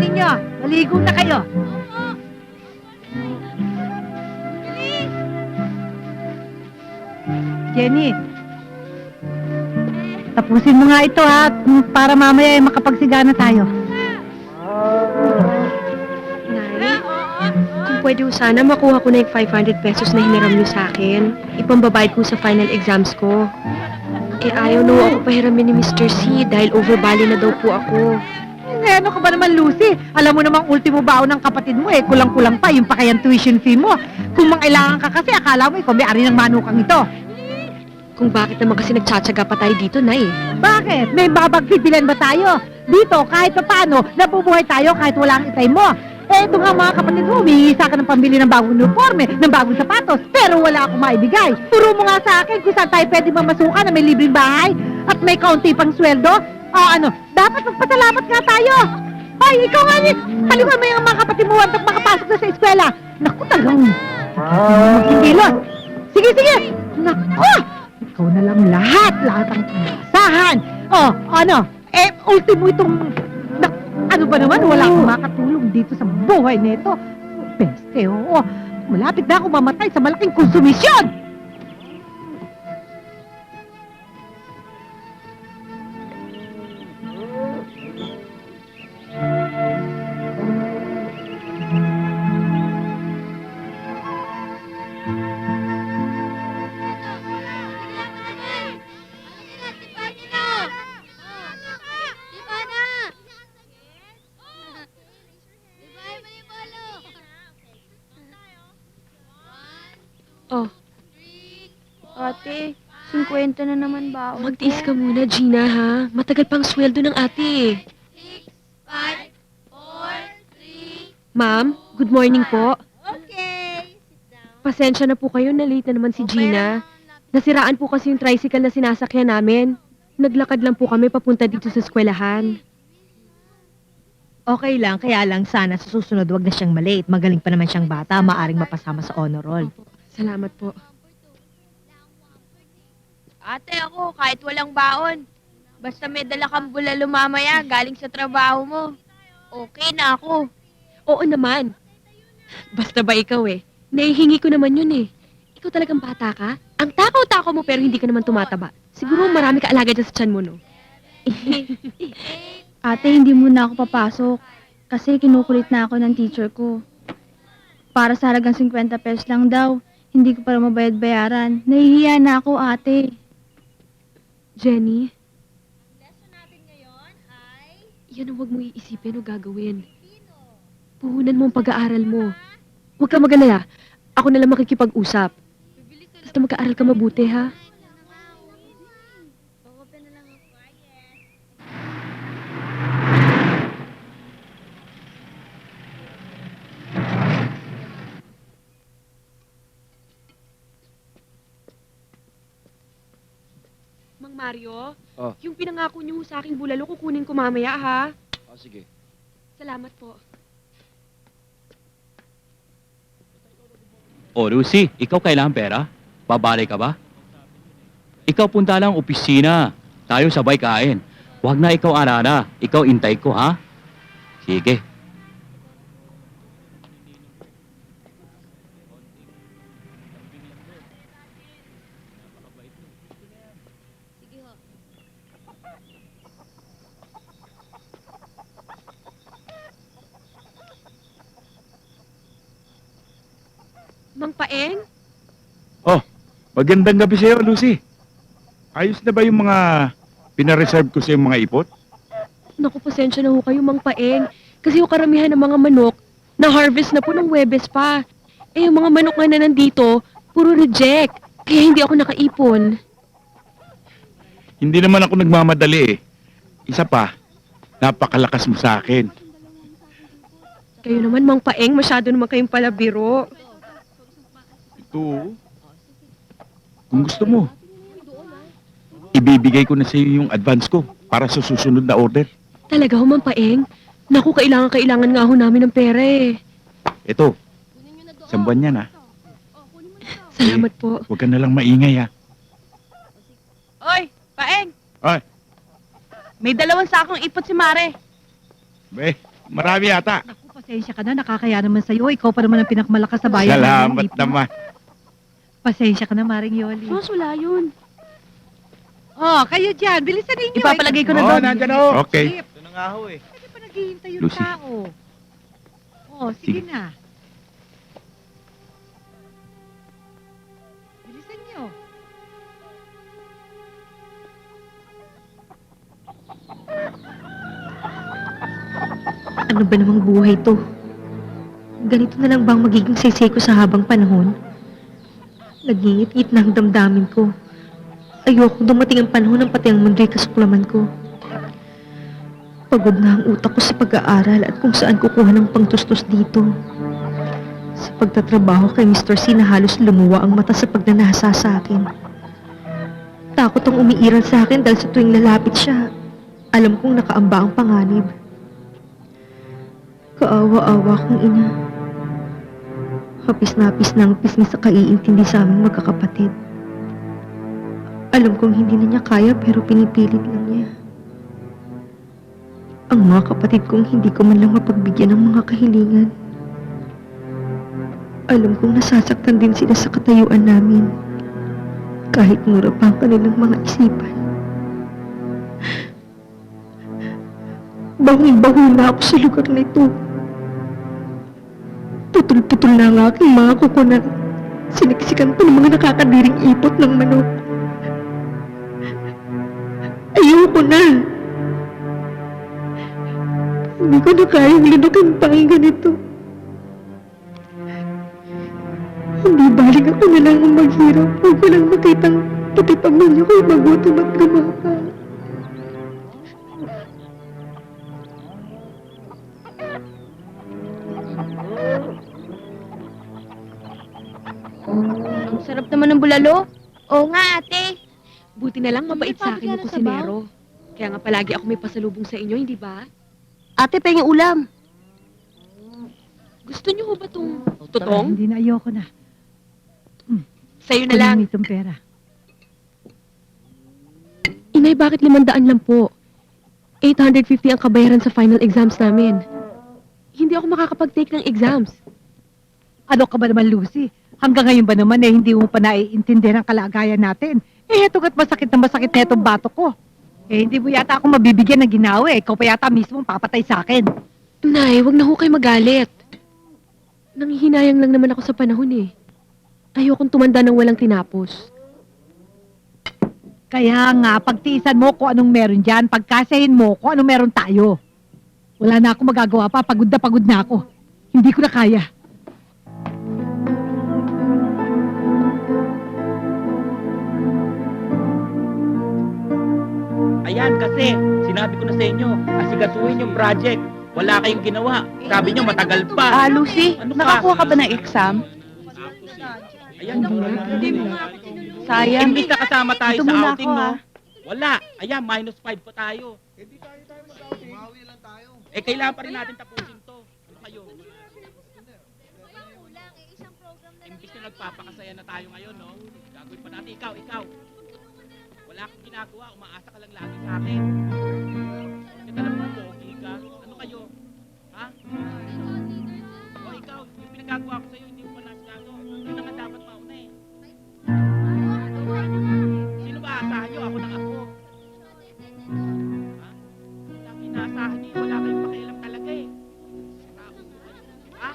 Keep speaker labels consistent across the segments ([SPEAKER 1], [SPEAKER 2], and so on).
[SPEAKER 1] ninyo. Maligo na kayo. Jenny, tapusin mo nga ito ha, para mamaya ay makapagsigana tayo.
[SPEAKER 2] Nay, kung pwede ko sana makuha ko na yung 500 pesos na hiniram niyo sa akin. Ipambabayad ko sa final exams ko. Eh ayaw na ako pahiramin ni Mr. C dahil overvalue na daw po ako.
[SPEAKER 1] Ano ka ba naman, Lucy? Alam mo namang ultimo baon ng kapatid mo kulang-kulang pa, yung pa kayang tuition fee mo. Kung mangailangan ka kasi, akala mo ikaw may-ari ng manukang ito.
[SPEAKER 2] Kung bakit naman kasi nagtsatsaga pa tayo dito, Nay?
[SPEAKER 1] Bakit? May babagpipilan ba tayo? Dito, kahit pa paano, nabubuhay tayo kahit wala ang itay mo. Ito nga mga kapatid mo, humiisa ka ng pambili ng bagong uniforme, ng bagong sapatos, pero wala akong maibigay. Turo mo nga sa akin kung saan tayo pwede mamasukan na may libreng bahay at may kaunti pang sweldo. Dapat magpasalamat nga tayo. Ay, ikaw nga niya, paliwan mo yung mga kapatid mo at makapasok na sa eskwela. Naku, talagang magkikilos. Sige. Naku, ikaw na lang lahat ang pinasahan. Ultimo itong... Ano ba naman, wala akong makatulong dito sa buhay nito. Peste, oo. Malapit na ako mamatay sa malaking konsumisyon.
[SPEAKER 2] Oh,
[SPEAKER 3] Ate, 50 na naman baon
[SPEAKER 2] magtiis ka muna, Gina, ha? Matagal pang sweldo ng ate.
[SPEAKER 3] 5, 4, 3...
[SPEAKER 2] Ma'am, good morning po.
[SPEAKER 3] Okay.
[SPEAKER 2] Pasensya na po kayo, na late na naman si Gina. Nasiraan po kasi yung tricycle na sinasakyan namin. Naglakad lang po kami papunta dito sa eskwelahan.
[SPEAKER 1] Okay lang, kaya lang sana sa susunod wag na siyang malate. Magaling pa naman siyang bata, maaring mapasama sa honor roll.
[SPEAKER 2] Salamat po.
[SPEAKER 3] Ate, ako, kahit walang baon, basta may dala kang bulalo mamaya galing sa trabaho mo, okay na ako.
[SPEAKER 2] Oo naman. Basta ba ikaw Nahihingi ko naman yun Ikaw talagang bata ka? Ang takaw-takaw mo pero hindi ka naman tumataba. Siguro marami ka alaga dyan sa tiyan mo, no?
[SPEAKER 4] Ate, hindi muna ako papasok kasi kinukulit na ako ng teacher ko. Para sa halagang 50 pesos lang daw, hindi ko para mabayad-bayaran. Nahihiya na ako, ate.
[SPEAKER 2] Jenny? Lesson natin ngayon ay... Yan ang huwag mo iisipin o gagawin. Puhunan mo ang pag-aaral mo. Huwag ka mag-alala. Ako na lang makikipag-usap. Basta mag-aaral ka mabuti, ha? Mang Mario, yung pinangako niyo sa aking bulalo, kukunin ko mamaya, ha?
[SPEAKER 5] Sige.
[SPEAKER 2] Salamat po.
[SPEAKER 5] Lucy, ikaw kailangan pera? Babalik ka ba? Ikaw punta lang opisina. Tayo sabay kain. Huwag na ikaw arara. Ikaw intay ko, ha? Sige.
[SPEAKER 2] Mang Paeng?
[SPEAKER 6] Magandang gabi sa'yo, Lucy. Ayos na ba yung mga pinareserve ko sa yung mga ipot?
[SPEAKER 2] Naku, pasensya na ho kayo, Mang Paeng. Kasi yung karamihan ng mga manok, na-harvest na po ng Webes pa. Yung mga manok nga na nandito, puro reject. Kaya hindi ako nakaipon.
[SPEAKER 6] Hindi naman ako nagmamadali Isa pa, napakalakas mo sa akin.
[SPEAKER 2] Kayo naman, Mang Paeng, masyado naman kayong palabiro.
[SPEAKER 6] Ito, kung gusto mo, ibibigay ko na sa iyo yung advance ko para sa susunod na order.
[SPEAKER 2] Talaga ho, Mang Paeng? Naku, kailangan nga ho namin ng pera
[SPEAKER 6] Ito, 1 buwan yan
[SPEAKER 2] Salamat po.
[SPEAKER 6] Huwag ka na lang maingay
[SPEAKER 3] Oy, Paeng!
[SPEAKER 6] Ay,
[SPEAKER 3] May 2 sakong ipot si Mare.
[SPEAKER 6] Marami yata.
[SPEAKER 1] Naku, pasensya ka na. Nakakaya naman sa'yo. Ikaw pa naman ang pinakamalakas sa bayan.
[SPEAKER 6] Salamat
[SPEAKER 1] Hindi po.
[SPEAKER 6] naman.
[SPEAKER 1] Pasensya ka na, Maring Yoli.
[SPEAKER 2] Boss, wala yun.
[SPEAKER 1] Oh, kayo dyan. Bilisan ninyo.
[SPEAKER 2] Ipapalagay ko na
[SPEAKER 6] Oo,
[SPEAKER 2] doon.
[SPEAKER 6] nandyan ako. Okay.
[SPEAKER 7] Ito na nga ho eh.
[SPEAKER 1] Hindi pa naghihintay yung
[SPEAKER 5] Lucy.
[SPEAKER 1] tao. Oh, sige
[SPEAKER 5] Sige.
[SPEAKER 1] na. Bilisan nyo.
[SPEAKER 2] Ano ba namang buhay to? Ganito na lang bang magiging saysay ko sa habang panahon? Nagingit-ngit na ang damdamin ko. Ayoko dumating ang panahon ng pati ang mundo'y kasuklaman ko. Pagod na ang utak ko sa pag-aaral at kung saan kukuha ng pangtustos dito. Sa pagtatrabaho kay Mr. C na halos lumuwa ang mata sa pagnanasa sa akin. Takot ang umiiral sa akin dahil sa tuwing lalapit siya, alam kong nakaamba ang panganib. Kaawa-awa kong ina. Hapis na hapis na ang pisngi sa kaiintindi sa aming magkakapatid. Alam kong hindi na niya kaya pero pinipilit lang niya. Ang mga kapatid kong hindi ko man lang mapagbigyan ng mga kahilingan. Alam kong nasasaktan din sila sa katayuan namin. Kahit mura pa ang kanilang mga isipan. Bahong-baho na ako sa lugar na ito. Putol-putol na ang aking mga kukunan. Siniksikan pa ng mga nakakadiring ipot ng manok. Ayoko na. Hindi ko na kayang lunukin pa ang ganito. Hindi baling ako na lang ang maghirap. Huwag ko lang makitang pati pamilya ko'y magutom at gumapang.
[SPEAKER 3] Ang sarap naman ng bulalo. Oo nga, ate.
[SPEAKER 2] Buti na lang mabait sa akin yung kusinero. Kaya nga palagi ako may pasalubong sa inyo, hindi ba? Ate, penging ulam. Gusto niyo ho ba itong
[SPEAKER 1] Ay,
[SPEAKER 2] tutong?
[SPEAKER 1] hindi na, ayoko na.
[SPEAKER 2] Sa'yo na lang.
[SPEAKER 1] Kunin mo itong pera.
[SPEAKER 2] Inay, bakit 500 lang po? 850 ang kabayaran sa final exams namin. Hindi ako makakapag-take ng exams.
[SPEAKER 1] Ano ka ba naman, Lucy? Hanggang ngayon ba naman hindi mo pa naiintindihan ang kalagayan natin? Heto ka't masakit na masakit na itong bato ko. Hindi mo yata ako mabibigyan ng ginawa eh. Ikaw pa yata mismo ang papatay sa akin.
[SPEAKER 2] Nay, wag na ho kayo magalit. Nanghihinayang lang naman ako sa panahon eh. Ayokong tumanda ng walang tinapos.
[SPEAKER 1] Kaya nga, pagtiisan mo kung anong meron dyan, pagkasahin mo kung anong meron tayo. Wala na ako magagawa pa, pagod na ako. Hindi ko na kaya.
[SPEAKER 5] Ayan kasi, sinabi ko na sa inyo, asigasuhin yung project. Wala kayong ginawa. Sabi nyo matagal pa.
[SPEAKER 4] Lucy,
[SPEAKER 5] Ano ka? nakakuha
[SPEAKER 4] ka ba ng exam?
[SPEAKER 5] Ayan,
[SPEAKER 4] Sayang.
[SPEAKER 5] imbis na kasama tayo
[SPEAKER 4] Dito
[SPEAKER 5] sa
[SPEAKER 4] muna
[SPEAKER 5] outing,
[SPEAKER 4] ako,
[SPEAKER 5] no?
[SPEAKER 4] ah.
[SPEAKER 5] Wala. Ayan, -5 pa tayo. Eh, kailangan pa rin natin tapusin to. Ano kayo? Imbis na nagpapakasaya na tayo ngayon, no? Gagawin pa natin. Ikaw. Wala kang ginagawa. Umaasa ka lang lagi sa akin. Kasi alam mo, pogi ka. Ano kayo? Ha? O ikaw, yung pinagagawa ko sa'yo, hindi mo pa nasigado. Yun na nga dapat mauna eh. Sino ba asahan nyo? Ako ng ako. Ha? Ang inaasahan nyo, wala kayong pakialam talaga eh. Ha?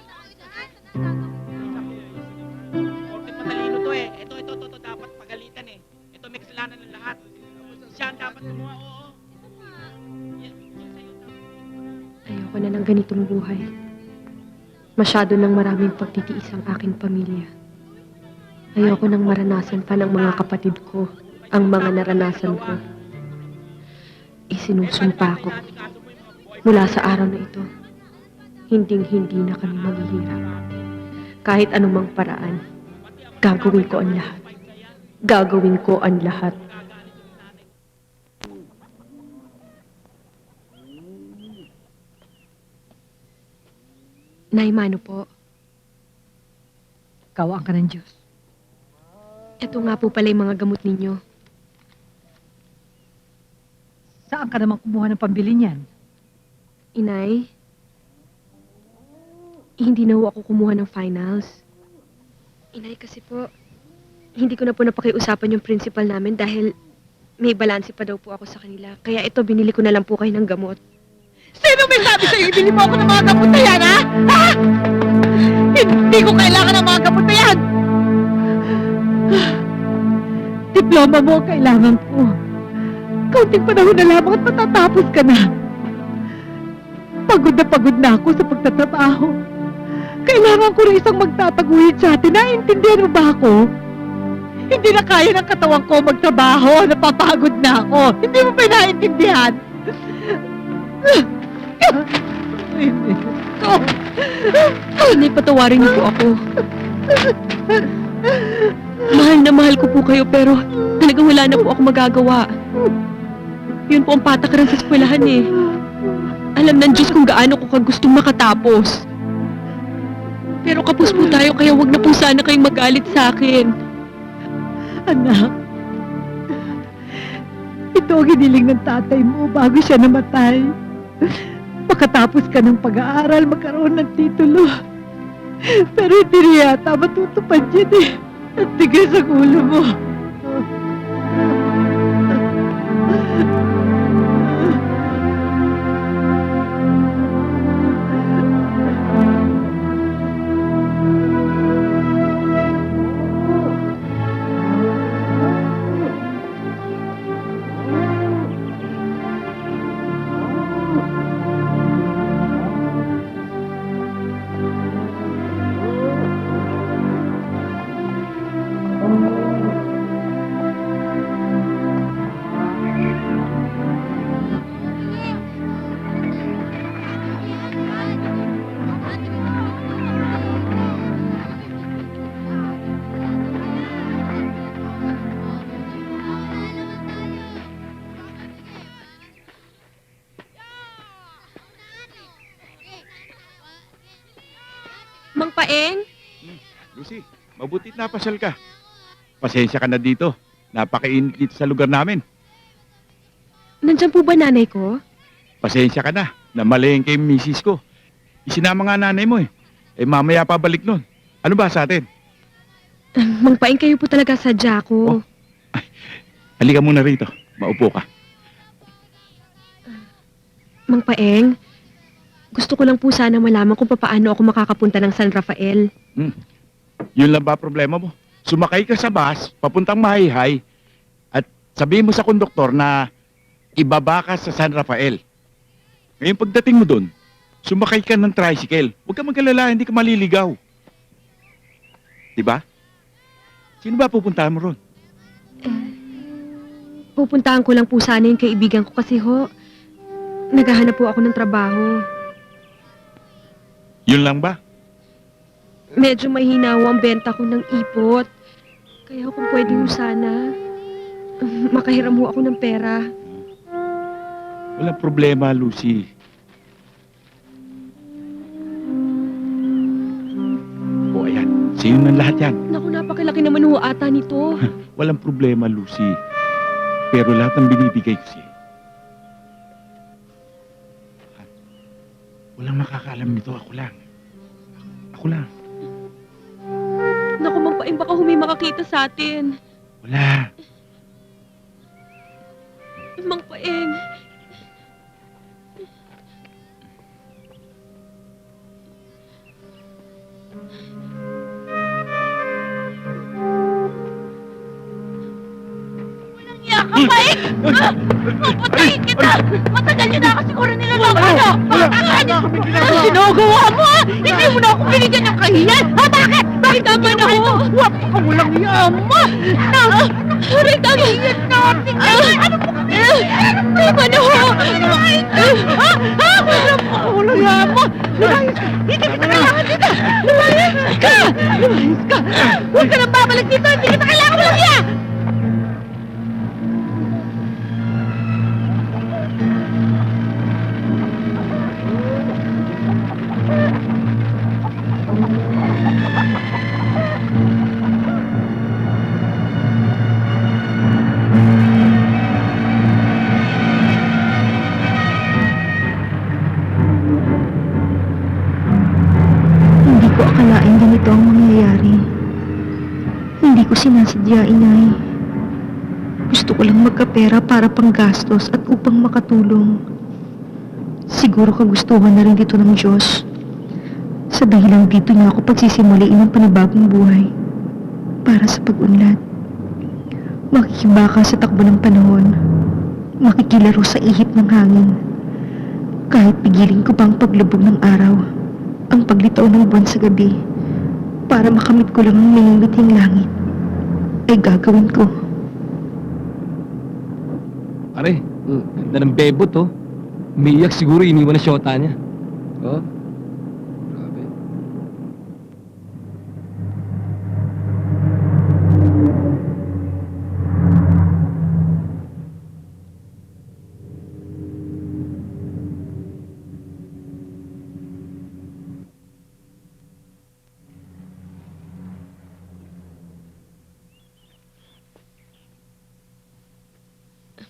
[SPEAKER 5] Korte patalino to eh. Ito, dapat pagalitan eh. Ito may kasalanan ng lahat. Siya ang dapat gumawa, oo. Yan sa'yo dapat.
[SPEAKER 2] Ayoko na ng ganitong buhay. Masyado nang maraming pagtitiis ang aking pamilya. Ayoko nang maranasan pa ng mga kapatid ko ang mga naranasan ko. Isinusumpa ko mula sa araw na ito. Hinding-hindi na kami maghihirap. Kahit anumang paraan, gagawin ko ang lahat. Gagawin ko ang lahat. Nay, mano po.
[SPEAKER 1] Kawaan ka ng Diyos.
[SPEAKER 2] Ito nga po pala yung mga gamot ninyo.
[SPEAKER 1] Saan ka naman kumuha ng pambili niyan?
[SPEAKER 2] Inay, hindi na ho ako kumuha ng finals. Inay, kasi po, hindi ko na po napakiusapan yung principal namin dahil may balanse pa daw po ako sa kanila. Kaya ito, binili ko na lang po kayo ng gamot.
[SPEAKER 1] Sino may sabi sa'yo, ibili mo ako ng mga gamot na yan, ha? Ha? Hindi ko kailangan ng mga gamot na yan! Diploma mo ang kailangan ko. Kaunting panahon na lamang at matatapos ka na. Pagod na ako sa pagtatrabaho. Kailangan ko rin isang magtataguyod sa atin. Naiintindihan mo ba ako? Hindi na kaya ng katawan ko magtrabaho. Napapagod na ako. Hindi mo pa naiintindihan?
[SPEAKER 2] Inay, patawarin niyo po ako. Mahal na mahal ko po kayo pero talagang wala na po ako magagawa. Yun po ang patakaran sa eskwelahan eh. Alam ng Diyos kung gaano ko kagustong makatapos. Pero kapos po tayo kaya wag na po sana kayong magalit sa akin.
[SPEAKER 1] Anak, ito ang hiniling ng tatay mo bago siya namatay. Makatapos ka ng pag-aaral, magkaroon ng titulo. Pero hindi niya yata matutupad yun eh. At tigas ang ulo mo.
[SPEAKER 2] Mang Paeng?
[SPEAKER 6] Lucy, mabutit napasyal ka. Pasensya ka na dito. Napakainit dito sa lugar namin.
[SPEAKER 2] Nandyan po ba nanay ko?
[SPEAKER 6] Pasensya ka na. Namalayan kay misis ko. Isinama nga nanay mo eh. Eh mamaya pa balik nun. Ano ba sa atin?
[SPEAKER 2] Mang Paeng, kayo po talaga sadya ko.
[SPEAKER 6] Oh. Halika muna rito. Maupo ka.
[SPEAKER 2] Mang Paeng, gusto ko lang po sana malaman kung paano ako makakapunta ng San Rafael.
[SPEAKER 6] Yun lang ba problema mo? Sumakay ka sa bus, papuntang Mahayhay, at sabihin mo sa konduktor na ibaba ka sa San Rafael. Ngayon pagdating mo doon, sumakay ka ng tricycle. Huwag ka mag-alala, hindi ka maliligaw. Diba? Sino ba pupuntahan mo ron?
[SPEAKER 2] Pupuntahan ko lang po sana yung kaibigan ko kasi ho, naghahanap po ako ng trabaho.
[SPEAKER 6] Yun lang ba?
[SPEAKER 2] Medyo mahina ho ang benta ko ng ipot. Kaya kung pwede ho sana, makahiram ho ako ng pera.
[SPEAKER 6] Walang problema, Lucy. O ayan, sa'yo ng lahat yan.
[SPEAKER 2] Naku, napakilaki naman ho ata nito.
[SPEAKER 6] Walang problema, Lucy. Pero lahat ng binibigay ko sa'yo, walang makakaalam nito. Ako lang. Ako lang.
[SPEAKER 2] Naku, Mang Paeng, baka humi makakita sa atin.
[SPEAKER 6] Wala.
[SPEAKER 2] Mang Paeng.
[SPEAKER 1] Papatayin kita! Matagal niyo na ako siguro niloloko nyo! Ano ginagawa mo? Hindi mo na ako binigyan ng kahiyan! Ha, bakit? Bakit tama na ako? Wap ka mo lang yan mo! Aray, tama! Natin kayo! Ano po kami? Tama na ho! Lumayas ka! Ha? Ha? Walang yan mo! Lumayas ka! Hindi kita kailangan dito! Lumayas ka! Lumayas ka! Huwag ka nang babalik dito! Hindi kita kailangan mo lang yan!
[SPEAKER 2] sinasadya, Inay. Gusto ko lang magkapera para panggastos at upang makatulong. Siguro kagustuhan na rin dito ng Diyos. Sa dahilang dito niya ako pagsisimuliin ng panibagong buhay para sa pag-unlad. Makikibaka sa takbo ng panahon. Makikilaro sa ihip ng hangin. Kahit pigilin ko pa ang paglubog ng araw, ang paglitaw ng buwan sa gabi, para makamit ko lang ang minimiting langit, ay gagawin ko.
[SPEAKER 7] Pare, ganda ng bebo to. Umiiyak siguro, iniwan na syota niya. Oh? Grabe.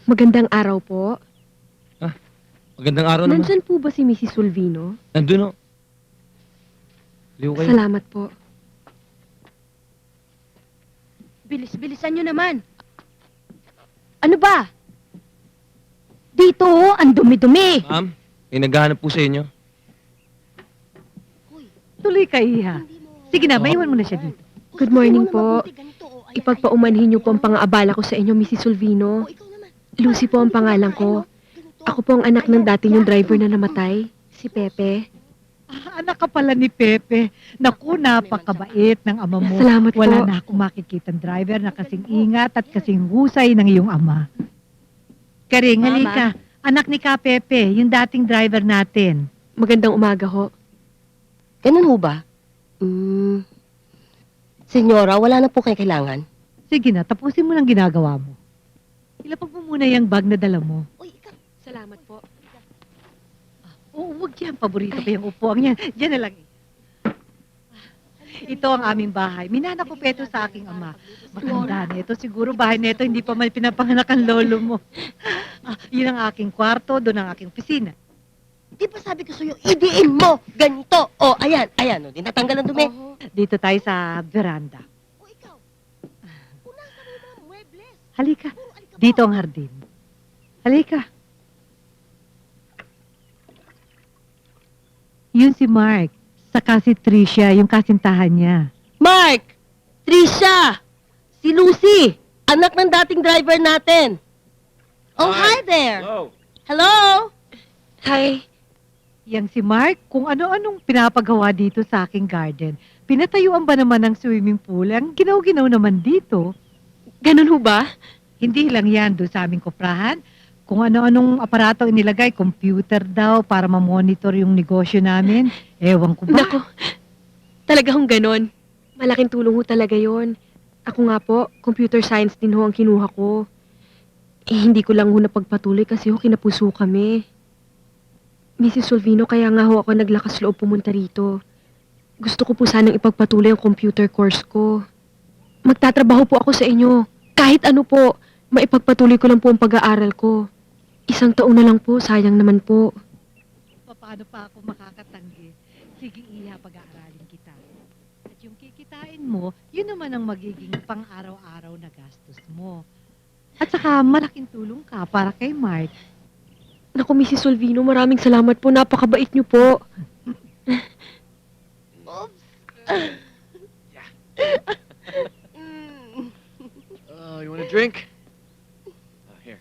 [SPEAKER 2] Magandang araw po.
[SPEAKER 7] Magandang araw naman.
[SPEAKER 2] Nandyan po ba si Mrs. Solvino?
[SPEAKER 7] Nandun, oh. Liw kayo.
[SPEAKER 2] Salamat po.
[SPEAKER 3] Bilis-bilisan nyo naman. Ano ba? Dito, ang dumi-dumi.
[SPEAKER 7] Ma'am, may naghahanap po sa inyo.
[SPEAKER 1] Tuloy ka, Iha. Sige na, maiwan mo na siya dito.
[SPEAKER 2] Good morning po. Ipagpaumanhin niyo po ang pang-aabala ko sa inyo, Mrs. Solvino. Lucy po ang pangalan ko. Ako po ang anak ng dati niyong driver na namatay, si Pepe.
[SPEAKER 1] Anak ka pala ni Pepe. Naku, napakabait ng ama mo.
[SPEAKER 2] Salamat
[SPEAKER 1] Wala
[SPEAKER 2] po.
[SPEAKER 1] na akong makikitang driver na kasing ingat at kasing husay ng iyong ama. Karing,
[SPEAKER 3] Mama.
[SPEAKER 1] halika. Anak ni Ka Pepe, yung dating driver natin.
[SPEAKER 2] Magandang umaga ho.
[SPEAKER 8] Ganun ho ba? Senyora, wala na po kayo kailangan.
[SPEAKER 1] Sige na, tapusin mo lang ginagawa mo. Ilapag mo muna yung bag na dala mo.
[SPEAKER 2] Salamat po.
[SPEAKER 1] Oo, wag yan. Paborito ko yung upuan yan. Diyan na lang. Ito ang aming bahay. Minana ko peto sa aking ama. Matanda na ito. Siguro bahay na ito, hindi pa man pinapanganak ang lolo mo. Yun ang aking kwarto, doon ang aking opisina.
[SPEAKER 8] Di ba sabi ko sa'yo, idiin mo ganito. O, ayan, ayan, o, dinatanggal ang dumi.
[SPEAKER 1] Dito tayo sa veranda.
[SPEAKER 8] O, ikaw, unahan ka mo mga muebles.
[SPEAKER 1] Halika.
[SPEAKER 8] Puro alikabok.
[SPEAKER 1] Dito ang hardin. Halika. Yun si Mark. Saka si Tricia, yung kasintahan niya.
[SPEAKER 8] Mark! Trisha! Si Lucy! Anak ng dating driver natin. Oh, hi there!
[SPEAKER 5] Hello.
[SPEAKER 8] Hello?
[SPEAKER 2] Hi.
[SPEAKER 1] Yang si Mark, kung ano-anong pinapagawa dito sa aking garden. Pinatayuan ba naman ng swimming pool? Ang ginaw-ginaw naman dito.
[SPEAKER 2] Ganun ho ba?
[SPEAKER 1] Hindi lang yan doon sa aming kuprahan. Kung ano-anong aparato inilagay, computer daw para ma-monitor yung negosyo namin. Ewan ko ba?
[SPEAKER 2] Nako, talaga hong ganon. Malaking tulong ho talaga yon. Ako nga po, computer science din ho ang kinuha ko. Hindi ko lang ho napagpatuloy kasi ho kinapuso kami. Mrs. Solvino, kaya nga ho ako naglakas loob pumunta rito. Gusto ko po sanang ipagpatuloy ang computer course ko. Magtatrabaho po ako sa inyo. Kahit ano po, maipagpatuloy ko lang po ang pag-aaral ko. 1 taon na lang po, sayang naman po.
[SPEAKER 1] Paano pa ako makakatanggi? Sige, Iha, pag-aaralin kita. At yung kikitain mo, yun naman ang magiging pang-araw-araw na gastos mo. At saka malaking tulong ka para kay Mark.
[SPEAKER 2] Naku, Mrs. Solvino, maraming salamat po. Napakabait niyo po.
[SPEAKER 7] You want a drink? Here.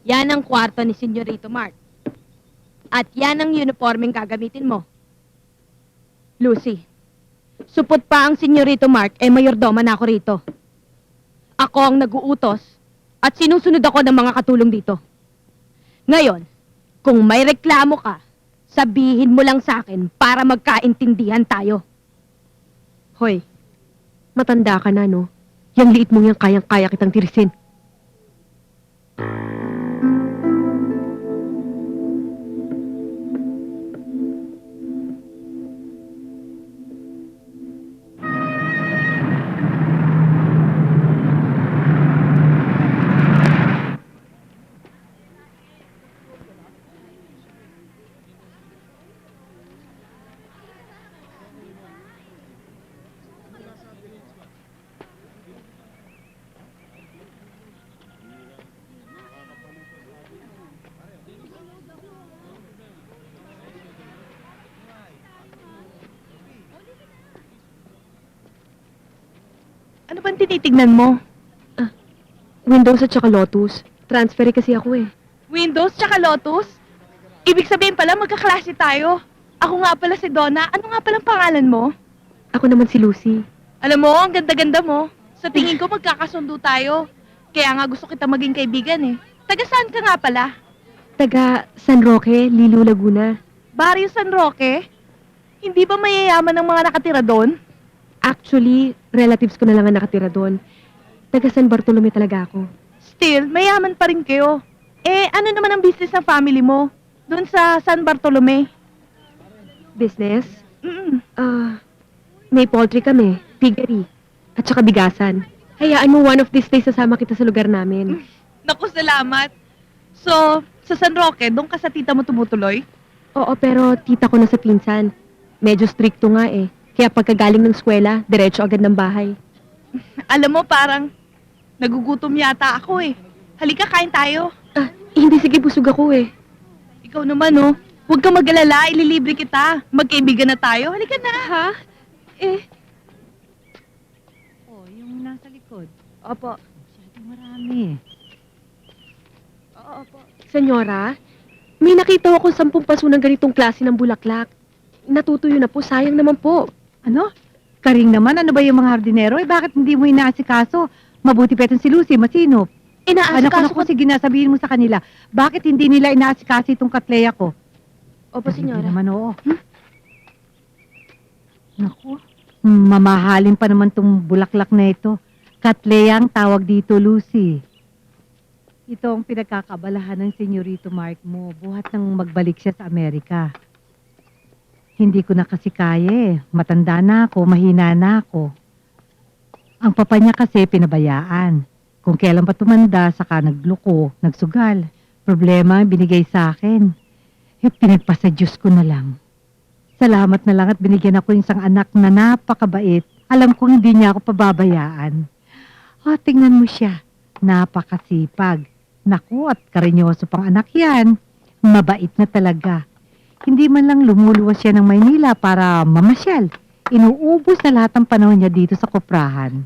[SPEAKER 3] Yan ang kwarto ni Senyorito Mark. At yan ang uniformeng gagamitin mo. Lucy, supot pa ang Senyorito Mark, mayordoma na ako rito. Ako ang nag-uutos at sinusunod ako ng mga katulong dito. Ngayon, kung may reklamo ka, sabihin mo lang sa akin para magkaintindihan tayo.
[SPEAKER 2] Hoy, matanda ka na, no? Yang liit mong yan, kayang-kaya kitang tirisin.
[SPEAKER 3] Ano bang tinitignan mo?
[SPEAKER 2] Windows at saka Lotus. Transfer kasi ako eh.
[SPEAKER 3] Windows tsaka Lotus? Ibig sabihin pala magkaklase tayo. Ako nga pala si Donna. Ano nga palang pangalan mo?
[SPEAKER 2] Ako naman si Lucy.
[SPEAKER 3] Alam mo, ang ganda-ganda mo. Sa tingin ko magkakasundo tayo. Kaya nga gusto kita maging kaibigan eh. Taga saan ka nga pala?
[SPEAKER 2] Taga San Roque, Lilo, Laguna.
[SPEAKER 3] Barrio San Roque? Hindi ba mayayaman ng mga nakatira doon?
[SPEAKER 2] Actually, relatives ko na lang ang nakatira doon. Taga San Bartolome talaga ako.
[SPEAKER 3] Still, mayaman pa rin kayo. Eh, ano naman ang business ng family mo? Doon sa San Bartolome?
[SPEAKER 2] Business?
[SPEAKER 3] Mm.
[SPEAKER 2] May poultry kami, piggery, at saka bigasan. Hayaan mo one of these days sasama kita sa lugar namin.
[SPEAKER 3] Naku, salamat. So, sa San Roque, doon ka sa tita mo tumutuloy?
[SPEAKER 2] Oo, pero tita ko na sa pinsan. Medyo stricto nga eh. Kaya pagkagaling ng eskwela, diretso agad ng bahay.
[SPEAKER 3] Alam mo, parang nagugutom yata ako eh. Halika, kain tayo.
[SPEAKER 2] Hindi, sige, busog ako eh.
[SPEAKER 3] Ikaw naman, oh. Huwag kang mag-alala, ililibre kita. Magkaibigan na tayo. Halika na.
[SPEAKER 2] Ha?
[SPEAKER 1] Oh, yung nasa likod.
[SPEAKER 2] Opo.
[SPEAKER 1] Masyadong marami.
[SPEAKER 2] Senyora, may nakita akong 10 paso ng ganitong klase ng bulaklak. Natutuyo na po, sayang naman po.
[SPEAKER 1] Ano? Karing naman, ano ba yung mga hardinero? Eh, bakit hindi mo inaasikaso? Mabuti pa itong si Lucy, masinop.
[SPEAKER 2] Inaasikaso ko.
[SPEAKER 1] Sige na, sabihin mo sa kanila. Bakit hindi nila inaasikaso itong katleya ko?
[SPEAKER 2] Opo,
[SPEAKER 1] Hindi
[SPEAKER 2] senyora.
[SPEAKER 1] naman, oo. Naku, mamahalin pa naman tong bulaklak na ito. Katleya ang tawag dito, Lucy. Ito ang pinagkakabalahan ng senyorito Mark mo. Buhat nang magbalik siya sa Amerika. Hindi ko na kasi kaya eh. Matanda na ako, mahina na ako. Ang papa niya kasi pinabayaan. Kung kailan pa tumanda, saka nagluko, nagsugal. Problema ang binigay sa akin. Eh, pinagpasa Diyos ko na lang. Salamat na lang at binigyan ako ng isang anak na napakabait. Alam kong hindi niya ako pababayaan. Oh, tingnan mo siya. Napakasipag. Naku, at karinyoso pang anak yan. Mabait na talaga. Hindi man lang lumuluwas siya ng Maynila para mamasyal. Inuubos na lahat ng panahon niya dito sa koprahan.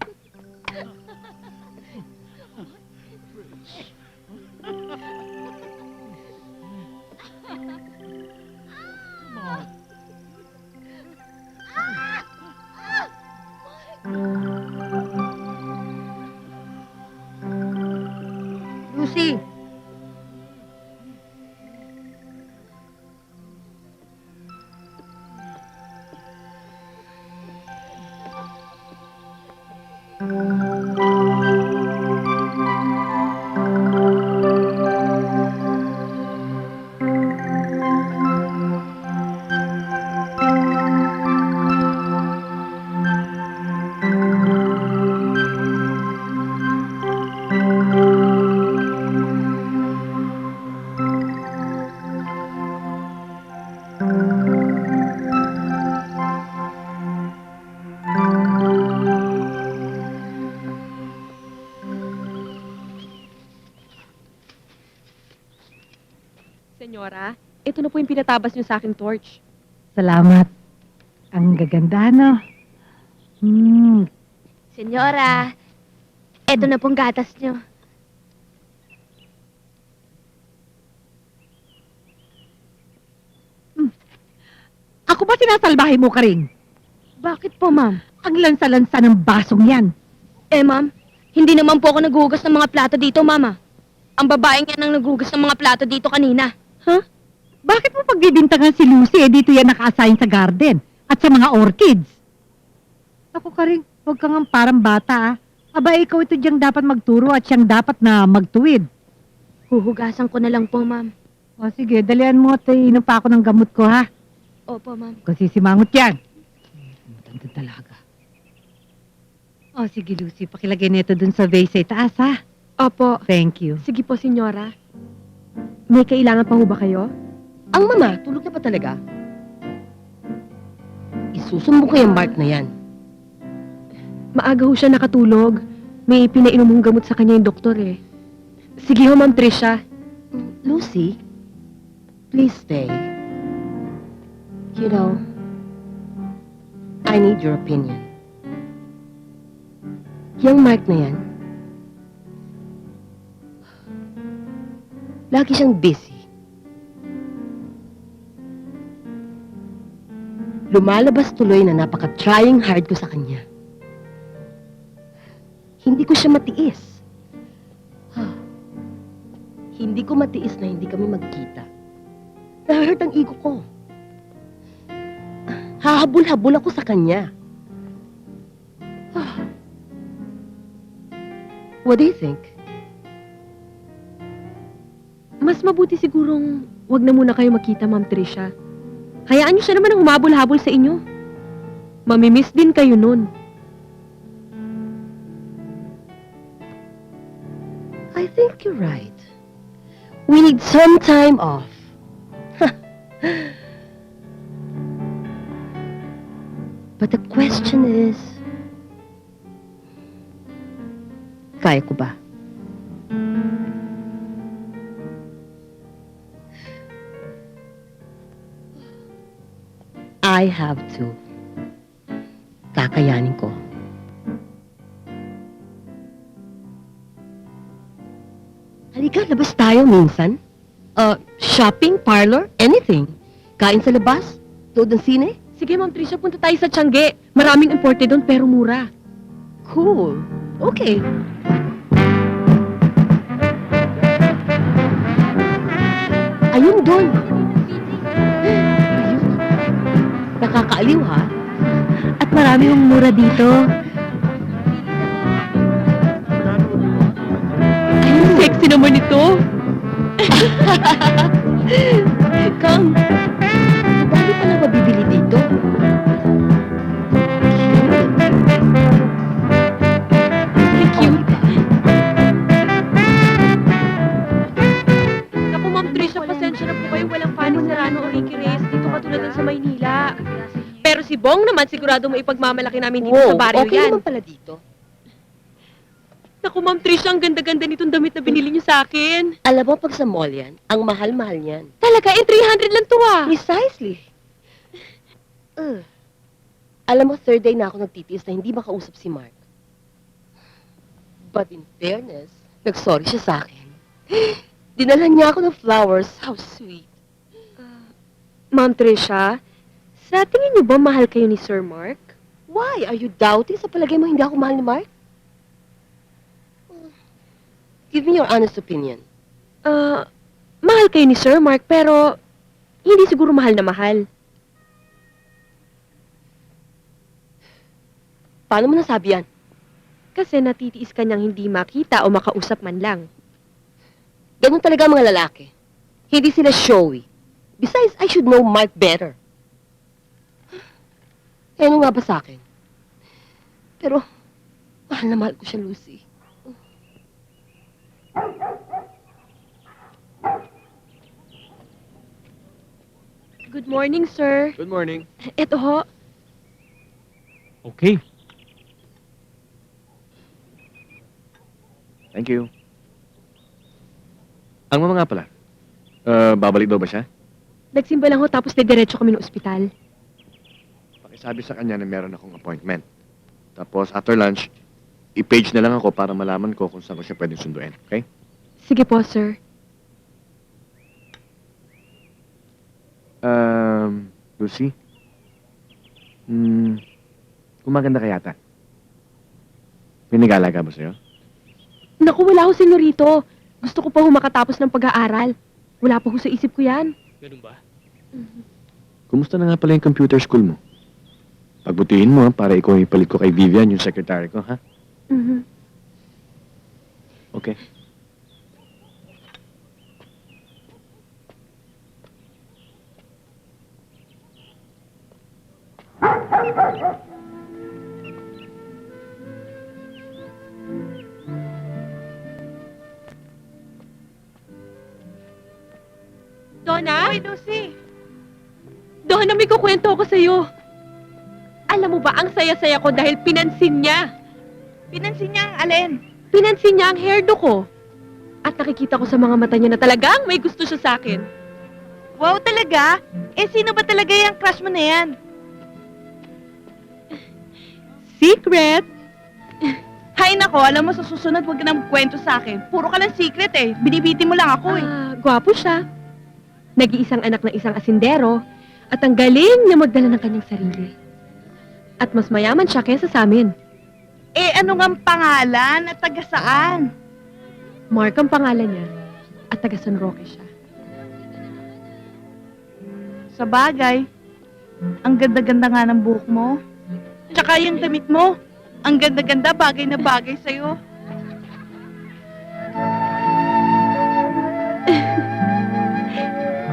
[SPEAKER 3] Lucy!
[SPEAKER 2] Senyora, ito na po yung pinatabas niyo sa aking torch.
[SPEAKER 1] Salamat. Ang gaganda, no?
[SPEAKER 3] Senyora, eto na pong gatas nyo.
[SPEAKER 1] Ako ba sinasalbahe mo, Karing?
[SPEAKER 3] Bakit po, ma'am?
[SPEAKER 1] Ang lansa-lansa ng basong yan.
[SPEAKER 3] Eh, ma'am, hindi naman po ako naghugas ng mga plato dito, mama. Ang babaeng yan ang naghugas ng mga plato dito kanina.
[SPEAKER 1] Bakit mo pagbibintangan si Lucy? Eh, dito yan naka-assign sa garden at sa mga orchids. Ako, Karing, huwag kang ang parang bata, ah. Aba, ikaw ito diyang dapat magturo at siyang dapat na magtuwid.
[SPEAKER 3] Huhugasan ko na lang po, ma'am.
[SPEAKER 1] O sige, dalian mo at inom pa ako ng gamot ko, ha?
[SPEAKER 3] Opo, ma'am.
[SPEAKER 1] Kasi simangot yan. Matanda talaga. O sige, Lucy, pakilagay nito dun sa vase sa itaas, ha?
[SPEAKER 2] Opo.
[SPEAKER 1] Thank you.
[SPEAKER 2] Sige po, senyora. May kailangan pa ho ba kayo?
[SPEAKER 8] Ang mama, tulog na ba talaga? Isusumbong ko yung Mark na yan.
[SPEAKER 2] Maaga ho siya nakatulog. May pinainom hong gamot sa kanya yung doktor eh. Sige ho, Ma'am Tricia.
[SPEAKER 8] Lucy, please stay. You know, I need your opinion. Yung Mark na yan, lagi siyang busy. Lumalabas tuloy na napaka-trying hard ko sa kanya. Hindi ko siya matiis. Hindi ko matiis na hindi kami magkita. Na-hurt ang ego ko. Hahabol-habol ako sa kanya. What do you think?
[SPEAKER 2] Mas mabuti sigurong wag na muna kayo magkita, Ma'am Tricia. Hayaan niyo siya naman ang humabol-habol sa inyo. Mamimiss din kayo nun.
[SPEAKER 8] I think you're right. We need some time off. But the question is, kaya ko ba? I have to. Kakayanin ko. Halika, labas tayo minsan. Shopping, parlor, anything. Kain sa labas, tuod ng sine.
[SPEAKER 2] Sige, Ma'am Tricia, punta tayo sa Tiangge. Maraming imported doon pero mura.
[SPEAKER 8] Cool. Okay. Ayun doon. Ayun. Nakakaaliw, ha?
[SPEAKER 1] At marami yung mura dito.
[SPEAKER 2] Ay, sexy naman ito.
[SPEAKER 8] Kang, dami palang mabibili dito.
[SPEAKER 2] Thank you. Naku, Ma'am Tricia, pasensya na po kayo. Walang paano Serrano o Ricky Reyes dito katulad ng sa Maynila. Pero si Bong naman, sigurado mo ipagmamalaki namin dito sa baryo
[SPEAKER 8] okay
[SPEAKER 2] yan.
[SPEAKER 8] naman pala dito.
[SPEAKER 2] Naku, Ma'am Tricia, ang ganda-ganda nitong damit na binili niyo sa akin.
[SPEAKER 8] Alam mo, pag sa mall yan, ang mahal-mahal niyan.
[SPEAKER 2] Talaga, 300 lang to ah.
[SPEAKER 8] Precisely. Alam mo, third day na ako nagtitiis na hindi makausap si Mark. But in fairness, nag-sorry siya sa akin. Dinalhan niya ako ng flowers. How sweet.
[SPEAKER 2] Ma'am Tricia, sa tingin niyo ba mahal kayo ni Sir Mark?
[SPEAKER 8] Why? Are you doubting? Sa palagay mo, hindi ako mahal ni Mark? Give me your honest opinion.
[SPEAKER 2] Mahal kayo ni Sir Mark, pero hindi siguro mahal na mahal.
[SPEAKER 8] Paano mo nasabi yan?
[SPEAKER 2] Kasi natitiis ka niyang hindi makita o makausap man lang.
[SPEAKER 8] Ganun talaga ang mga lalaki. Hindi sila showy. Besides, I should know Mark better. Eh, ano nga ba sa akin? Pero, mahal na mahal ko siya, Lucy.
[SPEAKER 2] Good morning, sir.
[SPEAKER 7] Good morning.
[SPEAKER 2] Eto ho.
[SPEAKER 7] Okay.
[SPEAKER 6] Thank you. Ang mama nga pala. Babalik daw ba siya?
[SPEAKER 2] Nagsimba lang ho tapos diretso kami ng ospital.
[SPEAKER 6] Pakisabi sa kanya na meron akong appointment. Tapos after lunch, i-page na lang ako para malaman ko kung saan ko siya pwedeng sunduin. Okay?
[SPEAKER 2] Sige po, sir.
[SPEAKER 6] Lucy? Gumaganda ka yata. May nag-aalaga ba sa'yo?
[SPEAKER 2] Naku, wala ho, senyorito. Gusto ko pa ho makatapos ng pag-aaral. Wala pa ho sa isip ko yan.
[SPEAKER 5] Ganun ba?
[SPEAKER 6] Kumusta na nga pala yung computer school mo? Pagbutihin mo, para ikaw ipalit ko kay Vivian, yung secretary ko, ha?
[SPEAKER 2] Mhm.
[SPEAKER 6] Okay.
[SPEAKER 2] Donna? Hoy, Lucy! Donna, may kukwento ako sa'yo. Alam mo ba, ang saya-saya ko dahil pinansin niya.
[SPEAKER 1] Pinansin niya ang alin?
[SPEAKER 2] Pinansin niya ang hairdo ko. At nakikita ko sa mga mata niya na talagang may gusto siya sa akin.
[SPEAKER 1] Wow, talaga? Eh, sino ba talaga yung crush mo na yan?
[SPEAKER 2] Secret!
[SPEAKER 4] Hay nako, alam mo sa susunod huwag ka nang kwento sa akin. Puro ka lang secret eh. Binibiti mo lang ako eh.
[SPEAKER 2] Gwapo siya. Nag-iisang anak ng isang asindero at ang galing na magdala ng kanyang sarili. At mas mayaman siya kaysa sa amin.
[SPEAKER 4] Eh ano ngang pangalan at taga saan?
[SPEAKER 2] Mark ang pangalan niya at taga San Roque siya.
[SPEAKER 4] Sa bagay, ang ganda-ganda nga ng buhok mo. Tsaka yung damit mo, ang ganda-ganda, bagay na bagay sa'yo.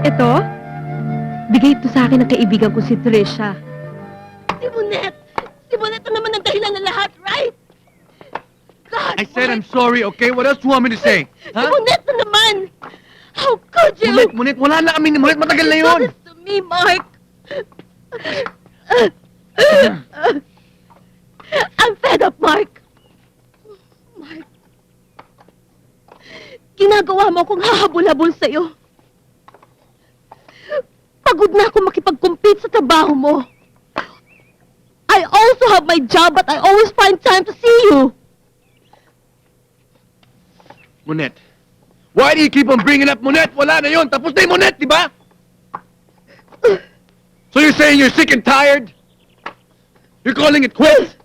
[SPEAKER 2] Ito, bigay ito sa akin ng kaibigan ko si Trisha.
[SPEAKER 8] Si Monet! Si Monet ang naman ang dahilan ng lahat, right? God,
[SPEAKER 7] I said I'm sorry, okay? What else do you want me to say?
[SPEAKER 8] Si Monet na naman! How could you?
[SPEAKER 7] Munit, wala na kami ni Munit. Matagal na
[SPEAKER 8] Do
[SPEAKER 7] yun.
[SPEAKER 8] this to me, Mark! I'm fed up, Mark! Mark, ginagawa mo akong hahabol-habol sa'yo. Pagod na ako makipag-compete sa trabaho mo. I also have my job, but I always find time to see you.
[SPEAKER 7] Munit. Why do you keep on bringing up Munit? Wala na yun. Tapos na yung Munit, di ba? So you're saying you're sick and tired? You're calling it quits?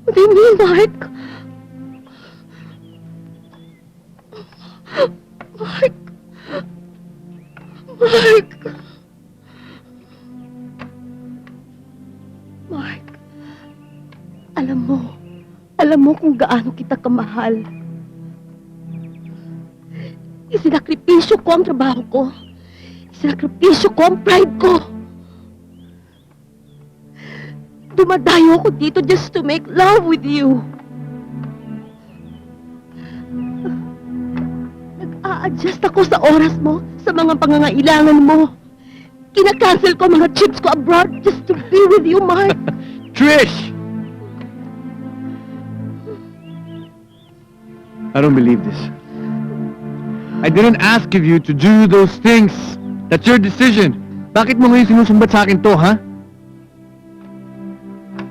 [SPEAKER 8] What do you mean, Mark? Mark? Mark? Mark, alam mo kung gaano kita kamahal. Isinakripisyo ko ang trabaho ko. Isinakripisyo ko ang pride ko. Dumadayo ako dito just to make love with you. Nag-a-adjust ako sa oras mo, sa mga pangangailangan mo. Kinakancel ko ang mga trips ko abroad just to be with you, Mark.
[SPEAKER 7] Trish! I don't believe this. I didn't ask of you to do those things. That's your decision. Bakit mo ngayon sinusumbat sa akin to, ha?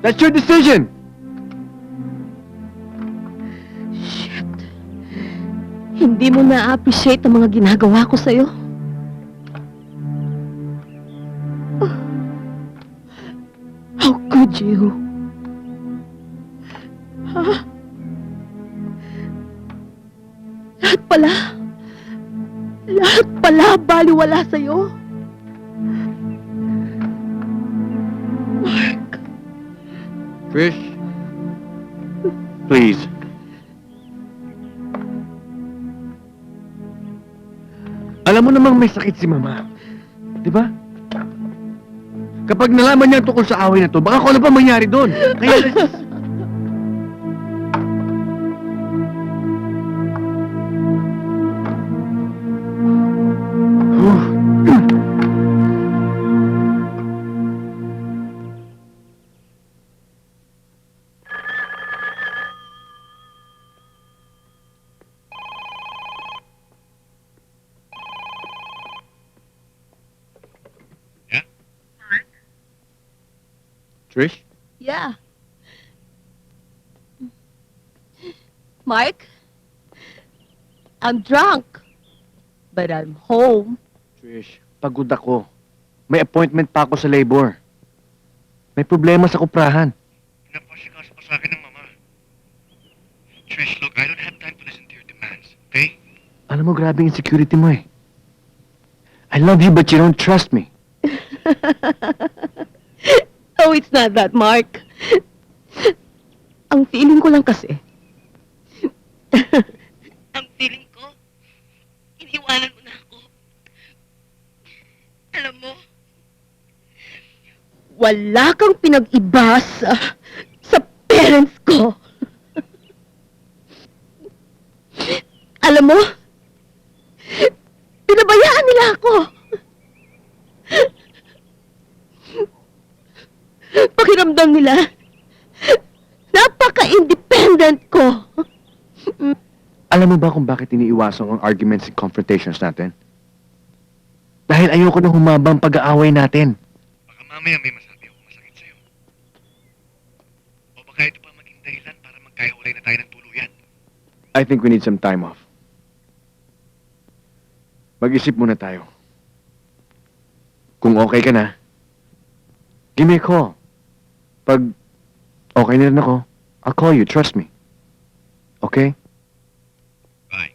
[SPEAKER 7] That's your decision.
[SPEAKER 8] Shit. Hindi mo na-appreciate ang mga ginagawa ko sa'yo. How could you? Ha? Lahat pala baliwala sa'yo. Mark.
[SPEAKER 7] Trish, please. Alam mo namang may sakit si Mama. Di ba? Kapag nalaman niya tungkol sa away na to, baka kung ano pa mangyari doon. Kaya let's just... Trish?
[SPEAKER 8] Yeah. Mark, I'm drunk, but I'm home.
[SPEAKER 7] Trish, pagod ako. May appointment pa ako sa labor. May problema sa kuprahan. Pinapasikaso pa sa akin ng Mama. Trish, look, I don't have time to listen to your demands, okay? Alam mo, grabe yung insecurity mo eh. I love you, but you don't trust me.
[SPEAKER 8] Oh, it's not that, Mark. Ang feeling ko lang kasi. Ang feeling ko, iniwanan mo na ako. Alam mo, wala kang pinag-iba sa parents ko. Alam mo, pinabayaan nila ako. Pakiramdam nila, napaka-independent ko.
[SPEAKER 7] Alam Alam mo ba kung bakit iniiwasan ang arguments and confrontations natin? Dahil ayoko na humaba ang pag-aaway natin. Baka mamaya may masabi ako masakit sa'yo. O baka ito pa maging dahilan para magkahiwalay na tayo ng tuluyan. I think we need some time off. Mag-isip muna tayo. Kung okay ka na, give me a call. Pag okay na rin ako, I'll call you, trust me. Okay? Bye.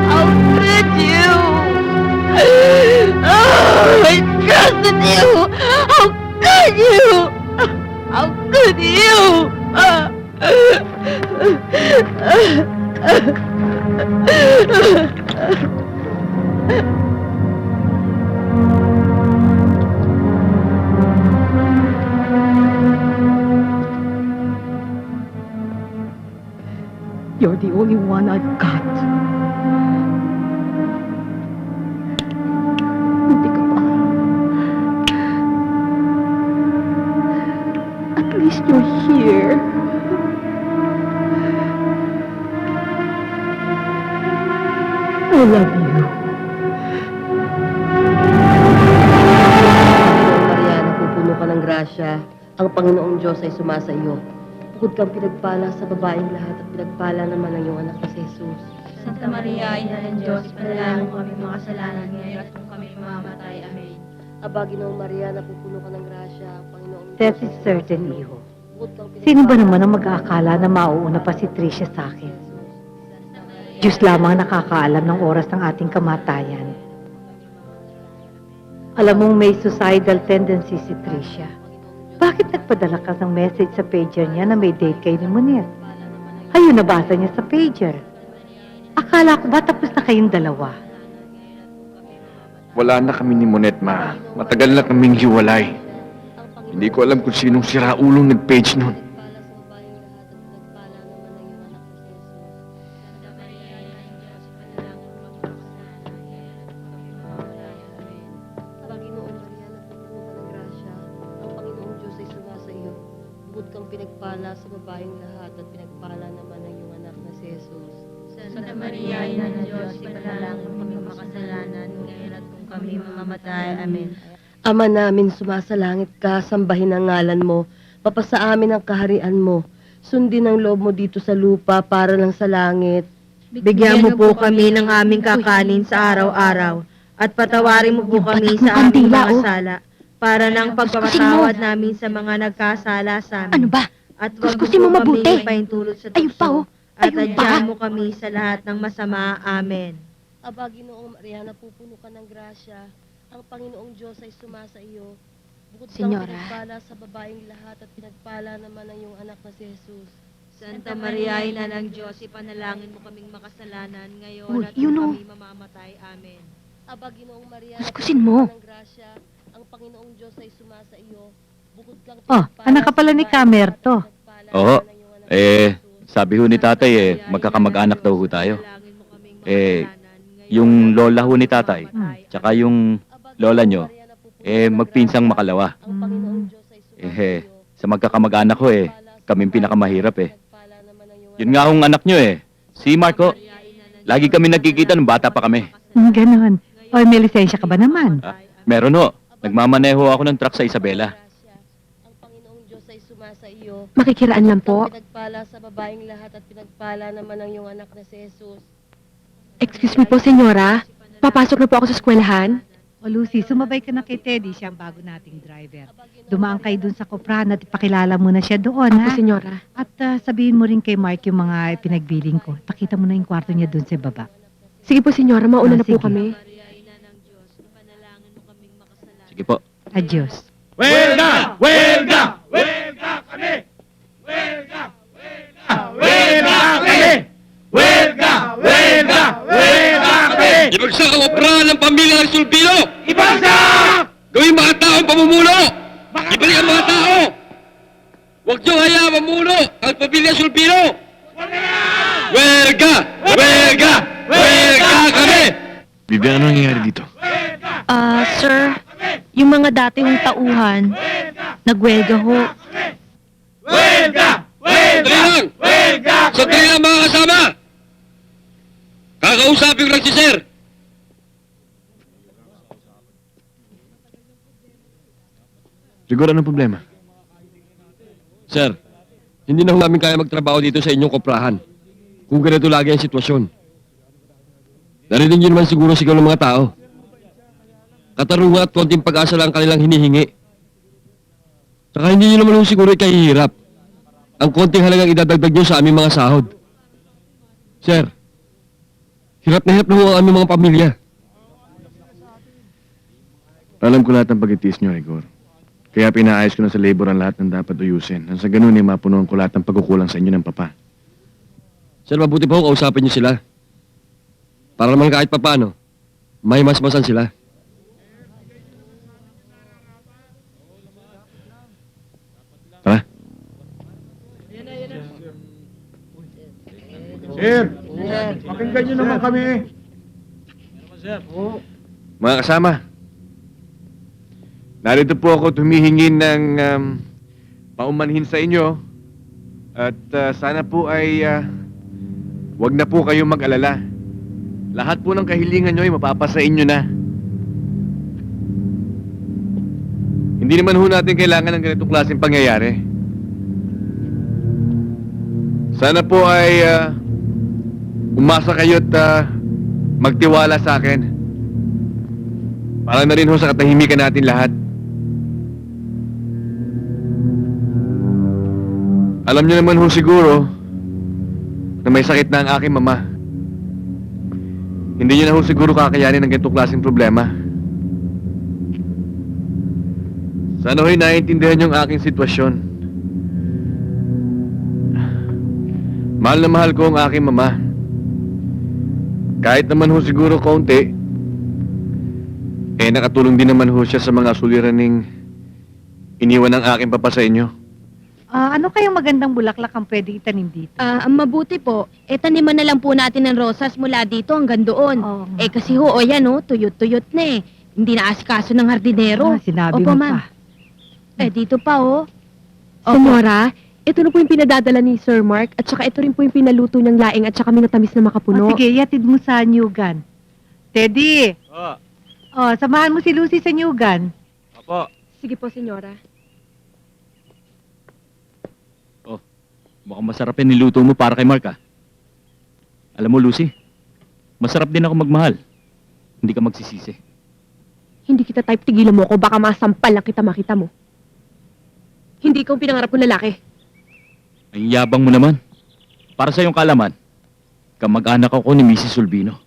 [SPEAKER 8] How could you? I trusted you! How could you? How could you?
[SPEAKER 1] You're the only one I've got.
[SPEAKER 8] Buti ka pa. At least you're here.
[SPEAKER 1] I love you.
[SPEAKER 8] Maria, napupuno ka ng grasya. Ang Panginoong Diyos ay sumasa iyo. Bukod kang pinagpala sa babaeng lahat at pinagpala naman ang iyong anak na si Jesus.
[SPEAKER 4] Santa Maria, Ina ng Diyos, panalangin mo kami mga kasalanan ngayon at kung kami mamamatay. Amen.
[SPEAKER 8] Aba, Ginoong Maria, napupuno ka ng grasya. Ang Panginoong
[SPEAKER 1] That
[SPEAKER 8] Diyos
[SPEAKER 1] is
[SPEAKER 8] ay
[SPEAKER 1] certain,
[SPEAKER 8] sumasa iyo.
[SPEAKER 1] Iho.
[SPEAKER 8] Bukod kang pinagpala
[SPEAKER 1] Sino ba naman ang mag-aakala na mauuna pa si Tricia sa akin? Diyos lamang nakakaalam ng oras ng ating kamatayan. Alam mong may suicidal tendency si Tricia. Bakit nagpadala ka ng message sa pager niya na may date kay ni Munir? Ayun, nabasa niya sa pager. Akala ko ba tapos na kayong dalawa?
[SPEAKER 7] Wala na kami ni Monet, ma. Matagal na kaming hiwalay. Hindi ko alam kung sinong siraulong nag-page nun.
[SPEAKER 8] Pinagpala sa babaeng lahat at pinagpala naman ang iyong anak na si Jesus.
[SPEAKER 4] Santa Maria, Ina ng Diyos, panalangin mo kami makasalanan ngayon at kung kami mamamatay. Amen.
[SPEAKER 8] Ama namin, sumasalangit ka, sambahin ang ngalan mo, papasa amin ang kaharian mo, sundin ang loob mo dito sa lupa para lang sa langit.
[SPEAKER 3] Bigyan mo po kami ng aming kakanin sa araw-araw at patawarin mo po kami sa aming mga sala para ng pagpapatawad namin sa mga nagkasala sa amin.
[SPEAKER 8] Ano ba?
[SPEAKER 3] At huwag mo
[SPEAKER 8] Kuskusin mo
[SPEAKER 3] po kami
[SPEAKER 8] mabuti.
[SPEAKER 3] paintulot sa
[SPEAKER 8] Ayun pa, oh.
[SPEAKER 3] tukso. At
[SPEAKER 8] Ayun pa.
[SPEAKER 3] adyan mo kami sa lahat ng masama. Amen.
[SPEAKER 8] Aba, Ginoong Maria, napupuno ka ng grasya. Ang Panginoong Diyos ay sumasa iyo. Bukod kang
[SPEAKER 3] Senyora.
[SPEAKER 8] pinagpala sa babaeng lahat at pinagpala naman ang iyong anak na si Jesus.
[SPEAKER 3] Santa Maria, Ina ng Diyos, ipanalangin mo kaming makasalanan ngayon
[SPEAKER 8] Uy,
[SPEAKER 3] at
[SPEAKER 8] yun,
[SPEAKER 3] kung
[SPEAKER 8] oh.
[SPEAKER 3] kami mamamatay. Amen.
[SPEAKER 8] Aba, Ginoong Maria,
[SPEAKER 1] Kuskusin
[SPEAKER 8] napupuno
[SPEAKER 1] mo.
[SPEAKER 8] ka ng grasya. Ang Panginoong Diyos ay sumasa iyo. Bukod kang
[SPEAKER 1] Oh,
[SPEAKER 8] pinagpala
[SPEAKER 1] anak ka
[SPEAKER 8] sa
[SPEAKER 1] pala ni
[SPEAKER 8] babaeng
[SPEAKER 1] Kamer
[SPEAKER 8] lahat at
[SPEAKER 1] to.
[SPEAKER 8] pinagpala
[SPEAKER 5] Oo,
[SPEAKER 8] naman ang iyong anak na si Jesus.
[SPEAKER 5] Sabi ho ni tatay magkakamag-anak daw ho tayo. Yung lola ho ni tatay, tsaka yung lola nyo, magpinsang makalawa.
[SPEAKER 8] Ang Panginoong Diyos ay sumasa
[SPEAKER 5] Eh,
[SPEAKER 8] iyo.
[SPEAKER 5] sa magkakamag-anak ko kaming pinakamahirap Yun nga hong anak nyo si Marco. Lagi kami nagkikita nung bata pa kami.
[SPEAKER 1] Ganon. O, may lisensya ka ba naman?
[SPEAKER 5] Meron ho, nagmamaneho ako ng truck sa Isabela.
[SPEAKER 8] Ang Panginoong Diyos ay sumasa iyo.
[SPEAKER 3] Makikiraan lang po.
[SPEAKER 8] Pinagpala sa babaeng lahat at pinagpala naman ang iyong anak na si Jesus.
[SPEAKER 3] Excuse me po, senyora. Papasok na po ako sa eskwelahan.
[SPEAKER 1] O Lucy, sumabay ka na kay Teddy, siya ang bago nating driver. Dumaan kayo dun sa Kupran at ipakilala mo na siya doon,
[SPEAKER 3] Opo,
[SPEAKER 1] ha?
[SPEAKER 3] senyora.
[SPEAKER 1] At sabihin mo rin kay Mark yung mga pinagbiling ko. Pakita mo na yung kwarto niya dun sa baba.
[SPEAKER 2] Sige po, senyora, mauna na po
[SPEAKER 1] sige.
[SPEAKER 2] kami.
[SPEAKER 5] Sige po.
[SPEAKER 1] Adios.
[SPEAKER 6] Welga! Welga! Welga kami! Welga! Welga! Welga kami! Welga! Welga! Welga kami!
[SPEAKER 9] Ibagsak ang operahan ng pamilya ng Sulpino!
[SPEAKER 6] Ibagsak!
[SPEAKER 9] Gawing mga taong pamumuno! Ibalik ang mga tao! Huwag niyo hayaan mamuno ang pamilya Sulpino! Welga! Welga! Welga kami!
[SPEAKER 7] Vivian, ano nangyayari dito?
[SPEAKER 3] Sir, yung mga dati hong tauhan, nagwelga ho.
[SPEAKER 6] Welga!
[SPEAKER 9] Sandali lang!
[SPEAKER 6] Welga!
[SPEAKER 9] Sandali lang mga kasama! Kakausapin ko lang si Sir!
[SPEAKER 7] Siguro anong problema?
[SPEAKER 9] Sir, hindi na ho namin kaya magtrabaho dito sa inyong koprahan. Kung ganito lagi ang sitwasyon. Narinig niyo naman siguro sigaw ng mga tao. Katarungan at konting pag-asa lang ang kanilang hinihingi. Saka hindi niyo naman ho siguro ikahihirap. Ang konting halagang idadagdag niyo sa aming mga sahod. Sir, hirap na ho ang aming mga pamilya.
[SPEAKER 7] Alam ko lahat ng pag-itis nyo, Igor. Kaya pinaayos ko na sa labor ang lahat ng dapat uyusin. Nang sa ganun ay mapunuan ko lahat ng pagkukulang sa inyo ng papa.
[SPEAKER 9] Sir, mabuti po kausapin niyo sila. Para naman kahit papano, may masmasan sila.
[SPEAKER 7] Tara.
[SPEAKER 6] Sir! Pakinggan nyo naman kami.
[SPEAKER 7] Mga kasama, narito po ako humihingi ng paumanhin sa inyo. At sana po ay wag na po kayong mag-alala. Lahat po ng kahilingan nyo ay mapapasa inyo na. Hindi naman ho natin kailangan ng ganitong klaseng pangyayari. Sana po ay umasa kayo at magtiwala sa akin. Para na rin ho sa katahimikan natin lahat. Alam niyo naman ho siguro na may sakit na ang aking mama. Hindi niyo na ho siguro kakayanin ng ganitong klaseng problema. Sana ho'y naiintindihan yung aking sitwasyon. Mahal na mahal ko ang aking mama. Kahit naman ho siguro kaunti, nakatulong din naman ho siya sa mga suliraning iniwan ng aking papa sa inyo.
[SPEAKER 1] Ano kayong magandang bulaklak ang pwede itanim dito?
[SPEAKER 3] Ang mabuti po, taniman na lang po natin ng rosas mula dito hanggang doon.
[SPEAKER 1] Oo.
[SPEAKER 3] Kasi ho, yan tuyot-tuyot na eh. Hindi na asikaso ng hardinero.
[SPEAKER 1] Sinabi
[SPEAKER 3] Opo,
[SPEAKER 1] mo
[SPEAKER 3] ma'am.
[SPEAKER 1] pa.
[SPEAKER 3] Dito pa
[SPEAKER 2] Senyora, ito na po yung pinadadala ni Sir Mark at saka ito rin po yung pinaluto niyang laing at saka minatamis na makapuno.
[SPEAKER 1] Sige, yatid mo sa Nyugan. Teddy!
[SPEAKER 5] Oh,
[SPEAKER 1] Samahan mo si Lucy sa Nyugan.
[SPEAKER 5] opo.
[SPEAKER 2] Sige po, senyora.
[SPEAKER 5] Mukhang masarap yung niluto mo para kay Mark, ah. Alam mo, Lucy, masarap din ako magmahal. Hindi ka magsisisi.
[SPEAKER 2] Hindi kita type, tigilan mo ako, baka masampal lang kita makita mo. Hindi ka ang pinangarap kong lalaki.
[SPEAKER 5] Ang yabang mo naman. Para sa iyong kalaman, kamag-anak ako ni Mrs. Sulbino.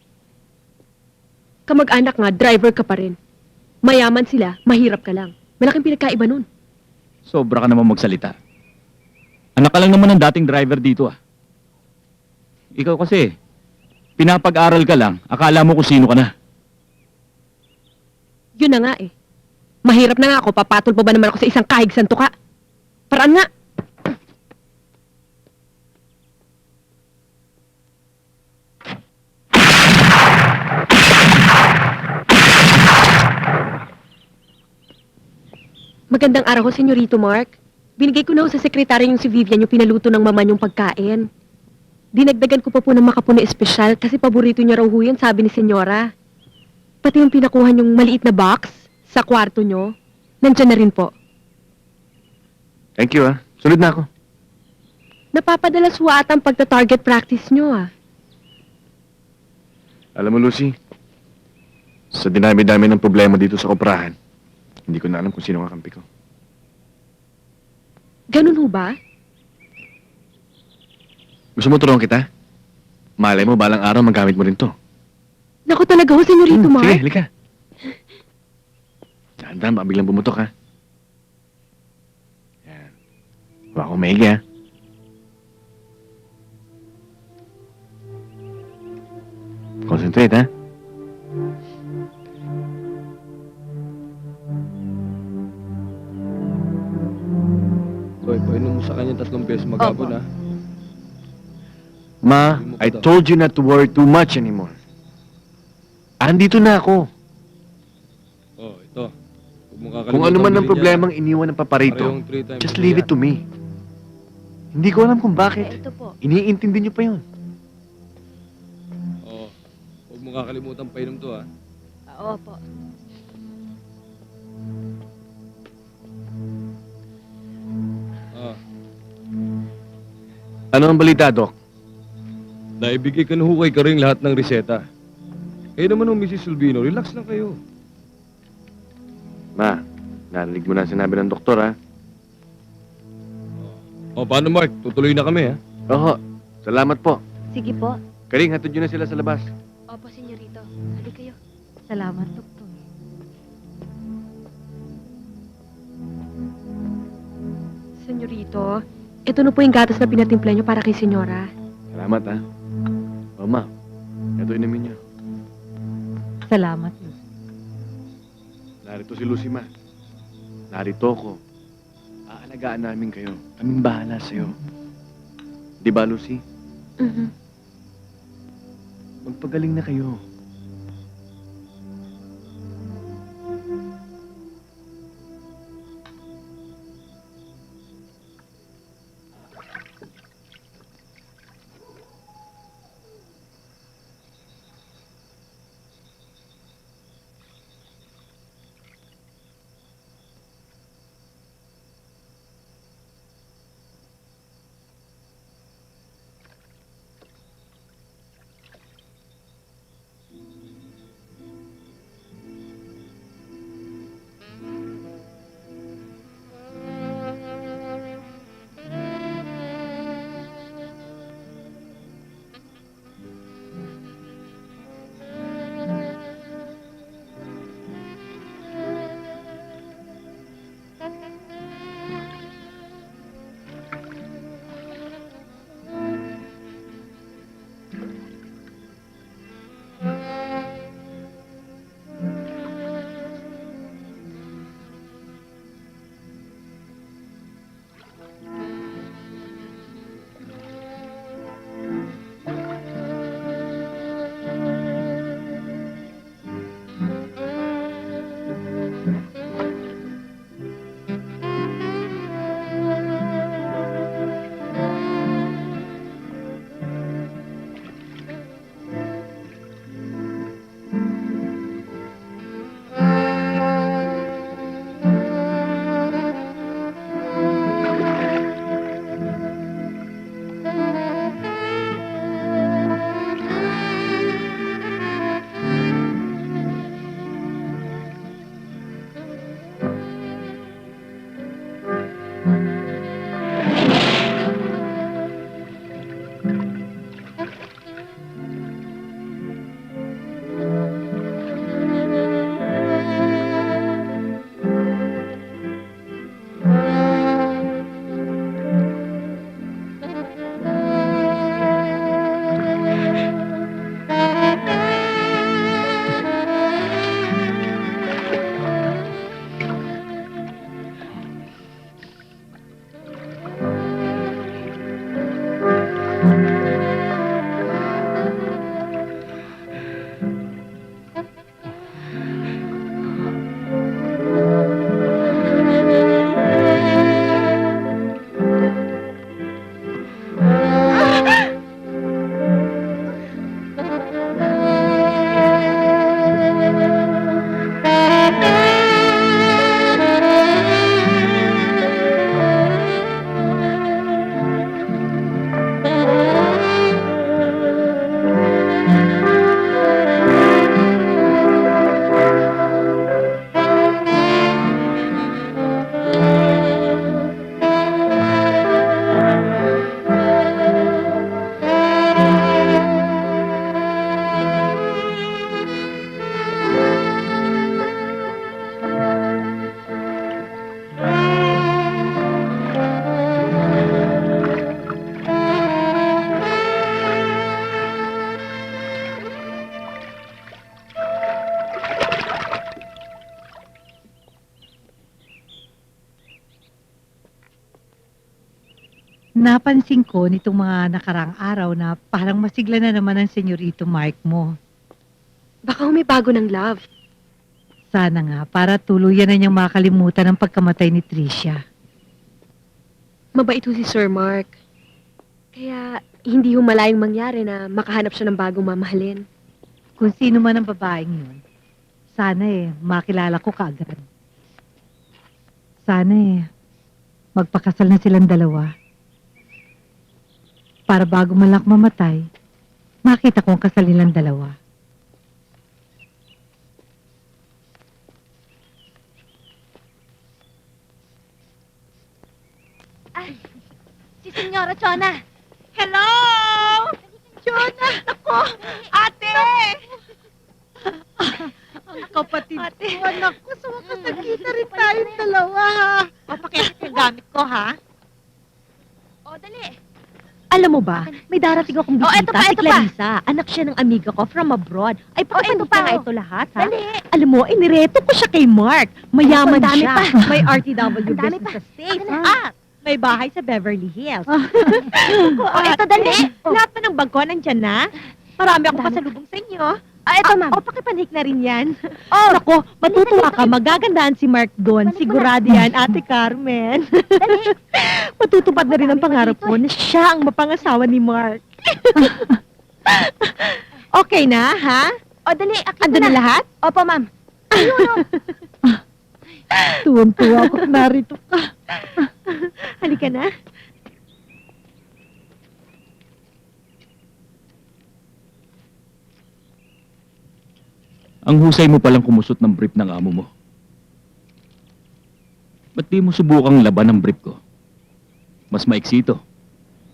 [SPEAKER 2] Kamag-anak nga, driver ka pa rin. Mayaman sila, mahirap ka lang. Malaking pinagkaiba nun.
[SPEAKER 5] Sobra ka naman magsalita. Anak ka lang naman ng dating driver dito, ah. Ikaw kasi, pinapag-aral ka lang, akala mo kung sino ka na.
[SPEAKER 2] Yun na nga eh. Mahirap na nga ako, papatol pa ba naman ako sa isang kahig santo ka? Paraan nga! Magandang araw, Senyorito Mark. Binigay ko na ho sa sekretary yung si Vivian yung pinaluto ng mama niyong pagkain. Dinagdagan ko pa po ng makapuno espesyal kasi paborito niya raw ho yan, sabi ni Senyora. Pati yung pinakuha niyong maliit na box sa kwarto niyo, nandyan na rin po.
[SPEAKER 7] Thank you, Sunod na ako.
[SPEAKER 2] Napapadalas ho ata ang pagta-target practice niyo,
[SPEAKER 7] Alam mo, Lucy, sa dinami-dami ng problema dito sa koprahan, hindi ko na alam kung sino kakampi ko.
[SPEAKER 2] Ganun ho ba?
[SPEAKER 7] Gusto mo tulungan kita? Malay mo, balang araw magamit mo rin to.
[SPEAKER 2] Naku talaga ho, Senyorito
[SPEAKER 7] Sige,
[SPEAKER 2] Mark.
[SPEAKER 7] halika. Dahan-dahan, baka biglang bumutok, ha? Yan. Huwag akong maigi, ha? Concentrate, ha?
[SPEAKER 9] Hoy, painom mo sa kanya 3 beses maghapon,
[SPEAKER 3] Opo.
[SPEAKER 9] ha?
[SPEAKER 7] Ma, I told you not to worry too much anymore. Andito na ako.
[SPEAKER 9] Oh, ito. Huwag mo kakalimutan
[SPEAKER 7] Kung ano man ang
[SPEAKER 9] bilhin
[SPEAKER 7] problemang iniwan ng
[SPEAKER 9] niya.
[SPEAKER 7] paparito,
[SPEAKER 9] Parehong 3 times
[SPEAKER 7] just
[SPEAKER 9] na
[SPEAKER 7] leave
[SPEAKER 9] yan.
[SPEAKER 7] it to me. Hindi ko alam kung bakit.
[SPEAKER 3] Ito po.
[SPEAKER 7] Iniintindi niyo pa yun.
[SPEAKER 9] Oo. Huwag mo kakalimutan painom to, ha?
[SPEAKER 3] Opo.
[SPEAKER 9] Ah,
[SPEAKER 7] Ano ang balita, Doc?
[SPEAKER 9] naibigay ka na ho kay Karing lahat ng reseta. Eh naman ho, Mrs. Silvino, relax lang kayo.
[SPEAKER 7] Ma, narinig mo na ang sinabi ng doktor, ha?
[SPEAKER 9] O, paano Mark? Tutuloy na kami, ha?
[SPEAKER 7] Oo, salamat po.
[SPEAKER 3] Sige po.
[SPEAKER 7] Karing, hatid nyo na sila sa labas.
[SPEAKER 2] Opo, Senyorito. Halika kayo.
[SPEAKER 1] Salamat, doktor.
[SPEAKER 2] Senyorito, ito na po yung gatas na pinatimpla nyo para kay Senyora.
[SPEAKER 7] Salamat, ha? O, ma, ito inumin nyo.
[SPEAKER 1] Salamat.
[SPEAKER 7] Narito si Lucy, ma. Narito ako. Aalagaan namin kayo. Kaming bahala sa'yo. Di ba, Lucy?
[SPEAKER 2] Mhm.
[SPEAKER 7] Magpagaling na kayo.
[SPEAKER 1] Napansin ko nitong mga nakarang araw na parang masigla na naman ang senyorito Mark mo.
[SPEAKER 2] Baka may bago ng love.
[SPEAKER 1] Sana nga, para tuluyan na niyang makalimutan ang pagkamatay ni Tricia.
[SPEAKER 2] Mabait ho si Sir Mark. Kaya hindi ho malayong mangyari na makahanap siya ng bagong mamahalin.
[SPEAKER 1] Kung sino man ang babaeng yun, sana makilala ko kaagad. Sana magpakasal na silang dalawa. Para bago malak mamatay, makita ko ang kasal nilang dalawa.
[SPEAKER 3] Si Senyora Chona. Hello! Chona! Ako! Ate!
[SPEAKER 1] Ang kapatid ko, anak ko, sa wakas nakita rin tayong dalawa, ha?
[SPEAKER 3] O, pakiakit yung gamit ko, ha? O, dali.
[SPEAKER 8] Alam mo ba, may darating akong
[SPEAKER 3] Oh,
[SPEAKER 8] bisita,
[SPEAKER 3] eto pa,
[SPEAKER 8] si
[SPEAKER 3] eto pa.
[SPEAKER 8] Clarissa. Anak siya ng amiga ko from abroad. Ay, pakipanig
[SPEAKER 3] eto pa,
[SPEAKER 8] nga
[SPEAKER 3] oh.
[SPEAKER 8] ito lahat, ha?
[SPEAKER 3] Dali.
[SPEAKER 8] Alam mo, inireto ko siya kay Mark. Mayaman
[SPEAKER 3] Ang dami
[SPEAKER 8] siya.
[SPEAKER 3] pa.
[SPEAKER 8] May RTW
[SPEAKER 3] Ang dami
[SPEAKER 8] business
[SPEAKER 3] pa.
[SPEAKER 8] sa States.
[SPEAKER 3] Akin na.
[SPEAKER 8] At may bahay sa Beverly Hills.
[SPEAKER 3] O, eto, dali.
[SPEAKER 8] Lahat pa ng bangko nandyan na. Marami akong pasalubong sa inyo.
[SPEAKER 3] Eto, ma'am.
[SPEAKER 8] O, pakipanik na rin yan. Oh, nako, matutuwa ka. Magagandahan si Mark doon. Sigurado yan, Ate Carmen.
[SPEAKER 3] Dali.
[SPEAKER 8] Matutupad na rin ang pangarap ko na siya ang mapangasawa ni Mark. Okay na, ha?
[SPEAKER 3] O, dali. Akin
[SPEAKER 8] Ando na lahat?
[SPEAKER 3] Opo, ma'am.
[SPEAKER 1] Tuwan-tuwa ako, narito ka.
[SPEAKER 8] Halika na.
[SPEAKER 6] Ang husay mo palang kumusot ng brief ng amo mo. Ba't di mo subukang laban ng brief ko? Mas maiksi ito.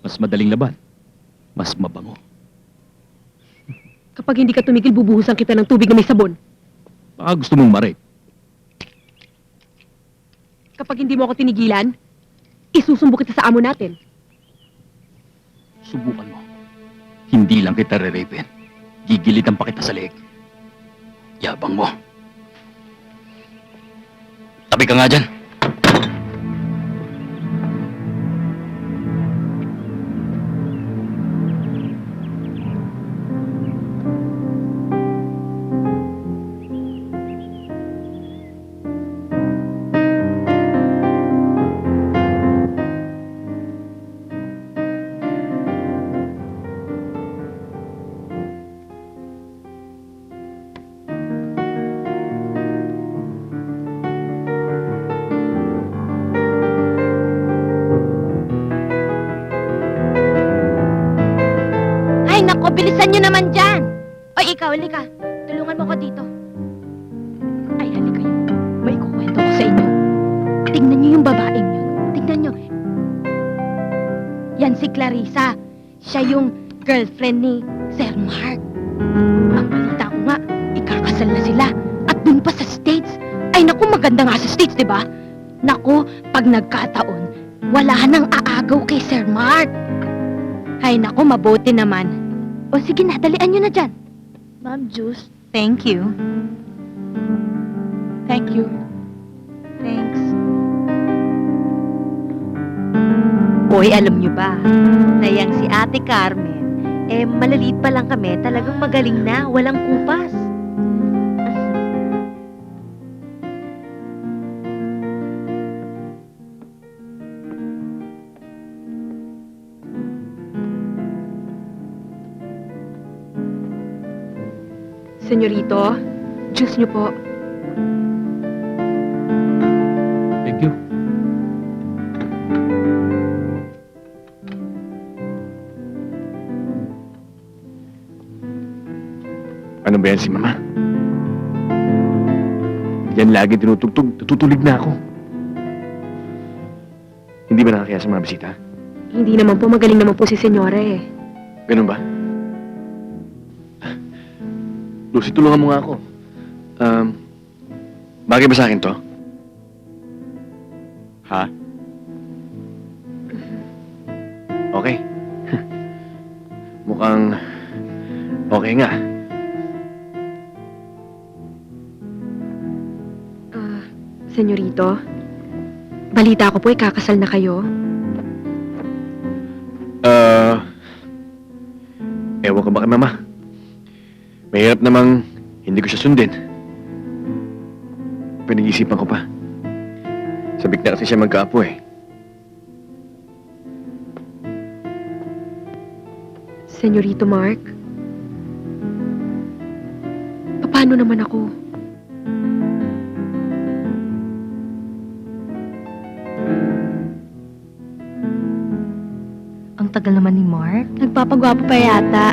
[SPEAKER 6] Mas madaling laban. Mas mabango.
[SPEAKER 2] Kapag hindi ka tumigil, bubuhusan kita ng tubig na may sabon.
[SPEAKER 6] Baka gusto mong ma-rape.
[SPEAKER 2] Kapag hindi mo ako tinigilan, isusumbo kita sa amo natin.
[SPEAKER 6] Subukan mo. Hindi lang kita re-rapein. Gigilitan pa kita sa leeg. Yabang mo. Tabi ka nga dyan.
[SPEAKER 3] Ay, nako, bilisan nyo naman dyan. O, ikaw, halika. Tulungan mo ko dito. Ay, halika kayo. May kukwento ko sa inyo. Tingnan nyo yung babaeng yun. Tingnan nyo. Yan si Clarissa. Siya yung girlfriend ni Sir Mark. Ang balita ko nga, ikakasal na sila. At dun pa sa States. Ay, naku, maganda nga sa States, di ba? Naku, pag nagkataon, wala nang aagaw kay Sir Mark. Ay, naku, mabuti naman. O sige na, dalian nyo na dyan.
[SPEAKER 8] Ma'am, juice.
[SPEAKER 3] Thank you. Thank you. Thanks.
[SPEAKER 8] Hoy, alam nyo ba, na yang si Ate Carmen, malaliit pa lang kami, talagang magaling na, walang kupas.
[SPEAKER 2] Senyorito, juice niyo po.
[SPEAKER 6] Thank you.
[SPEAKER 7] Ano ba yan si Mama? Yan lagi tinutugtog. Natutulog na ako. Hindi ba nakakaya sa mga bisita?
[SPEAKER 2] Hindi naman po, magaling naman po si Senyora eh.
[SPEAKER 7] Ganun ba? Lucy, tulungan mo nga ako. Bagay ba sa akin to?
[SPEAKER 6] Ha?
[SPEAKER 7] Okay. Mukhang okay nga.
[SPEAKER 2] Senyorito, balita ko po ikakasal na kayo.
[SPEAKER 7] Ewan ko ba kay Mama? Mahirap namang hindi ko siya sundin. Pinag-isipan ko pa. Sabik na kasi siya magkaapo eh.
[SPEAKER 2] Senyorito Mark? Paano naman ako?
[SPEAKER 3] Ang tagal naman ni Mark.
[SPEAKER 4] Nagpapagwapo pa yata.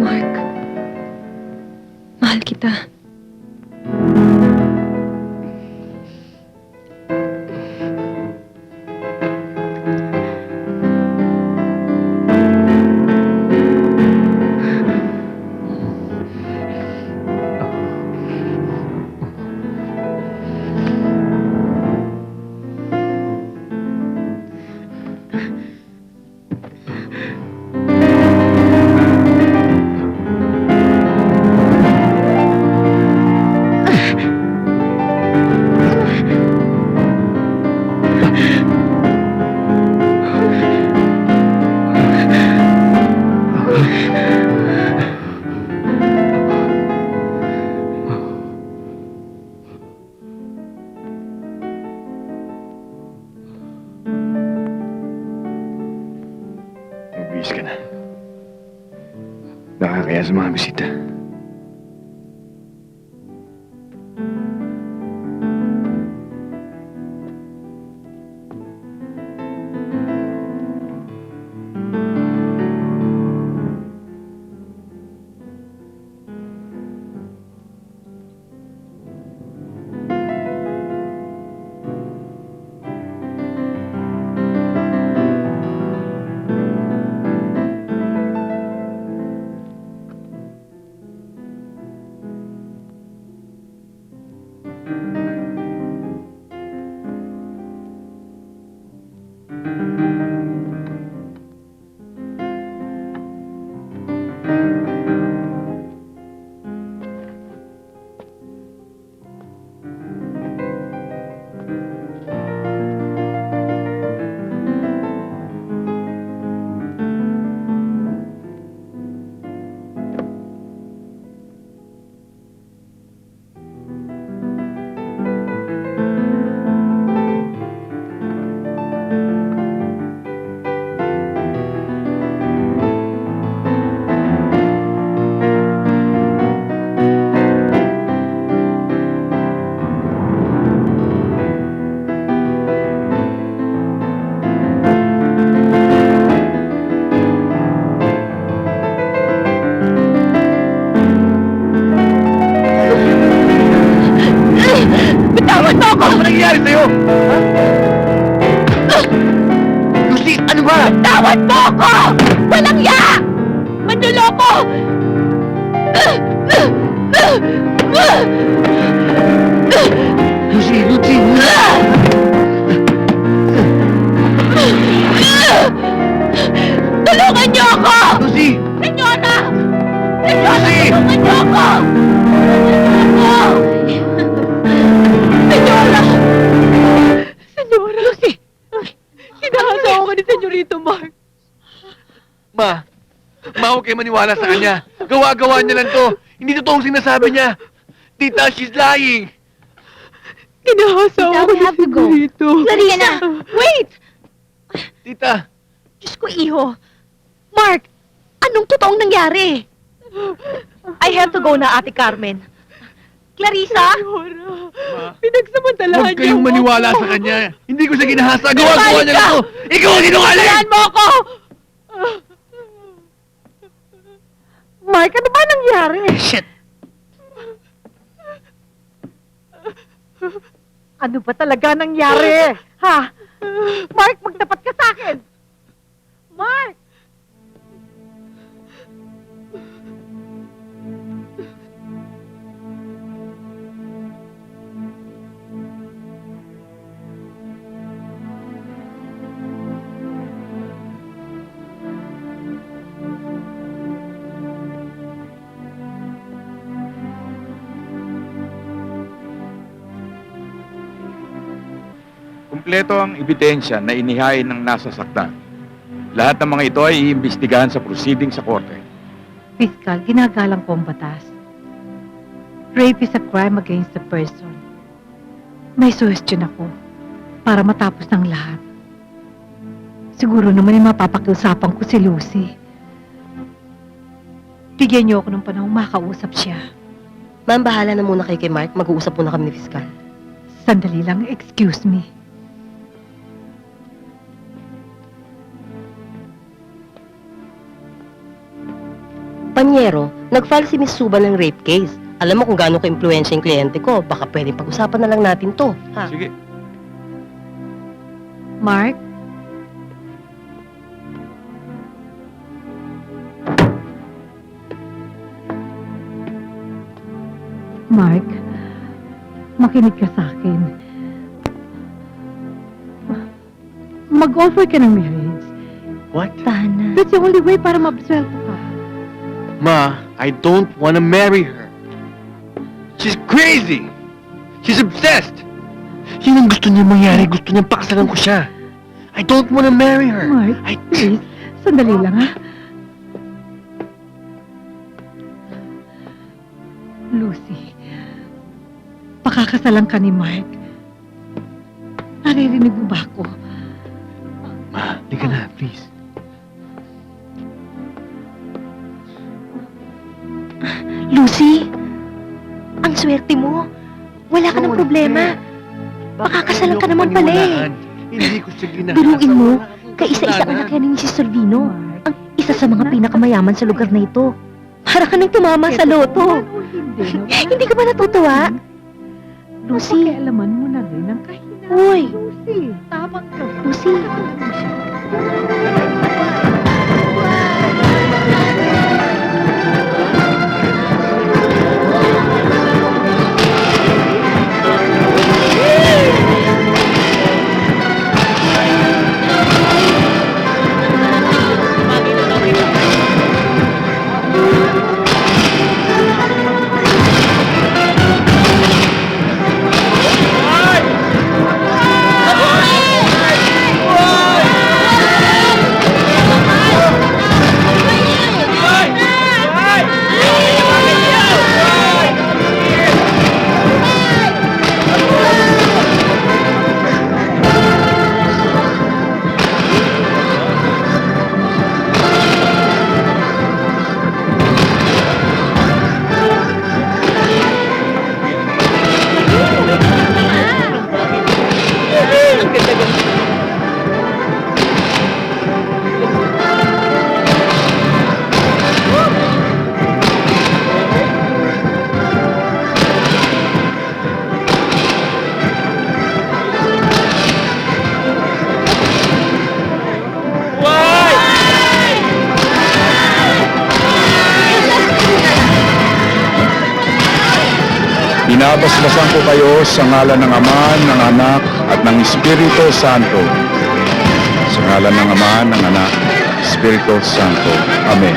[SPEAKER 2] Mark, mahal kita.
[SPEAKER 7] Magbihis ka na. Nakakaya sa mga bisita.
[SPEAKER 3] Bitawan mo ako!
[SPEAKER 7] Ano nangyayari sa'yo? Lucy, ano ba?
[SPEAKER 3] Bitawan mo ako! Walang ya! Manluloko!
[SPEAKER 7] Lucy, Lucy!
[SPEAKER 3] Tulungan niyo ako!
[SPEAKER 7] Lucy!
[SPEAKER 3] Senyora! Senyora,
[SPEAKER 7] Lucy!
[SPEAKER 3] tulungan niyo ako! Senyora! Senyora! Lucy! Hinahasawa ko ni Senyorito Mark.
[SPEAKER 7] Ma! Ma, huwag kayo maniwala sa kanya. Gawa-gawa niya lang to. Hindi totoong sinasabi niya. Tita, she's lying.
[SPEAKER 3] Hinahasawa ko ni Senyorito.
[SPEAKER 4] Sorry na.
[SPEAKER 3] Wait!
[SPEAKER 7] Tita,
[SPEAKER 3] Diyos ko, iho. Mark, anong totoong nangyari? I have to go na, Ate Carmen. Clarissa?
[SPEAKER 2] Pinagsamantalahan
[SPEAKER 7] Huwag kayong maniwala sa kanya. Hindi ko siya ginahasa. Gawa-gawa niya lang ito. Ikaw ang sinungaling!
[SPEAKER 3] Saan mo ako?
[SPEAKER 1] Mark, ano ba nangyari?
[SPEAKER 7] Shit!
[SPEAKER 1] Ano ba talaga nangyari? Ha? Mark, magtapat ka sa akin! Mark!
[SPEAKER 6] Kumpleto ang ebidensya na inihain ng nasasaktan. Lahat ng mga ito ay iimbestigahan sa proceeding sa korte.
[SPEAKER 1] Piskal, ginagalang ko ang batas. Rape is a crime against the person. May suggestion ako para matapos ng lahat. Siguro naman ay mapapakiusapan ko si Lucy. Bigyan niyo ako ng panahong makausap siya.
[SPEAKER 8] Ma'am, bahala na muna kayo kay Mark. Mag-uusap muna kami ni Fiskal.
[SPEAKER 1] Sandali lang, excuse me.
[SPEAKER 8] Panyero, nag-file si Miss Suba ng rape case. Alam mo kung gaano ka-impluensya yung kliyente ko. Baka pwedeng pag-usapan na lang natin to. Ha?
[SPEAKER 6] Sige.
[SPEAKER 1] Mark? Mark, makinig ka sa akin. Mag-offer ka ng marriage.
[SPEAKER 7] What?
[SPEAKER 1] Tana. That's the only way para mabswelto ka.
[SPEAKER 7] Ma, I don't want to marry her. She's crazy! She's obsessed! Yun ang gusto niya mangyari. Gusto niya pakasalan ko siya. I don't want to marry her.
[SPEAKER 1] Mark, please. Sandali lang, ha? Lucy, pakakasalan ka ni Mark. Naririnig mo ba ako?
[SPEAKER 7] Ma, di ka na, please.
[SPEAKER 3] Lucy, ang swerte mo. Wala ka ng problema. Pakakasalan ka naman pala eh.
[SPEAKER 7] Hindi ko siya ginahasa.
[SPEAKER 3] Biruin mo,
[SPEAKER 7] Wala akong
[SPEAKER 3] kaisa-isa
[SPEAKER 7] kasalanan.
[SPEAKER 3] anak yan ni Mrs. Solvino.
[SPEAKER 1] Mark,
[SPEAKER 3] Ang isa sa mga pinakamayaman sa lugar na ito. Para ka nang tumama sa loto. Hindi ka ba natutuwa? Lucy,
[SPEAKER 1] Pakialaman mo na rin ang kahinaan.
[SPEAKER 3] Uy.
[SPEAKER 1] Lucy, tamang ka.
[SPEAKER 3] Lucy.
[SPEAKER 6] Binabasbasan ko kayo sa ngalan ng Ama, ng Anak, at ng Espiritu Santo. Sa ngalan ng Ama, ng Anak, Espiritu Santo. Amen.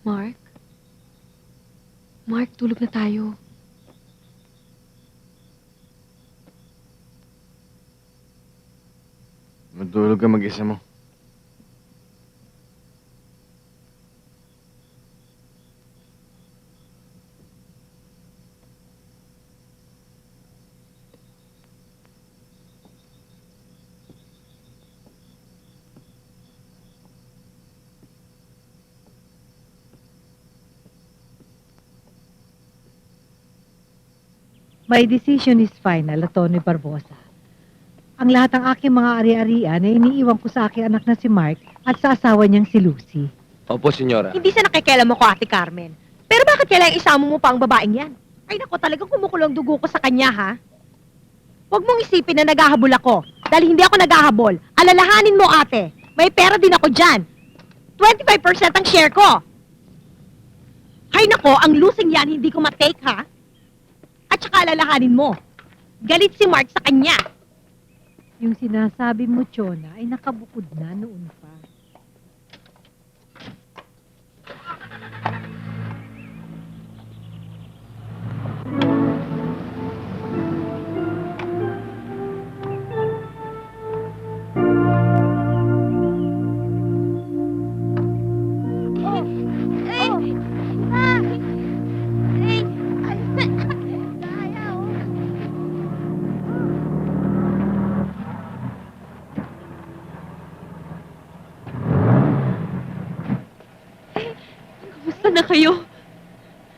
[SPEAKER 2] Mark? Mark, tulog na tayo.
[SPEAKER 7] Matulog ka mag-isa mo.
[SPEAKER 1] My decision is final, Atty. Barbosa. Ang lahat ng aking mga ari-arian ay iniiwan ko sa aking anak na si Mark at sa asawa niyang si Lucy.
[SPEAKER 9] Opo, senyora.
[SPEAKER 3] Hindi sa nakikialam mo ko, Ate Carmen. Pero bakit kailangang isama mo pa ang babaeng yan? Ay nako, talagang kumukulo ang dugo ko sa kanya, ha? Huwag mong isipin na naghahabol ako. Dahil hindi ako naghahabol. Alalahanin mo, ate. May pera din ako dyan. 25% ang share ko. Ay nako, ang losing yan hindi ko matake, ha? At saka alalahanin mo. Galit si Mark sa kanya.
[SPEAKER 1] Yung sinasabi mo, Chona, ay nakabukod na noon pa.
[SPEAKER 2] Kamusta na kayo?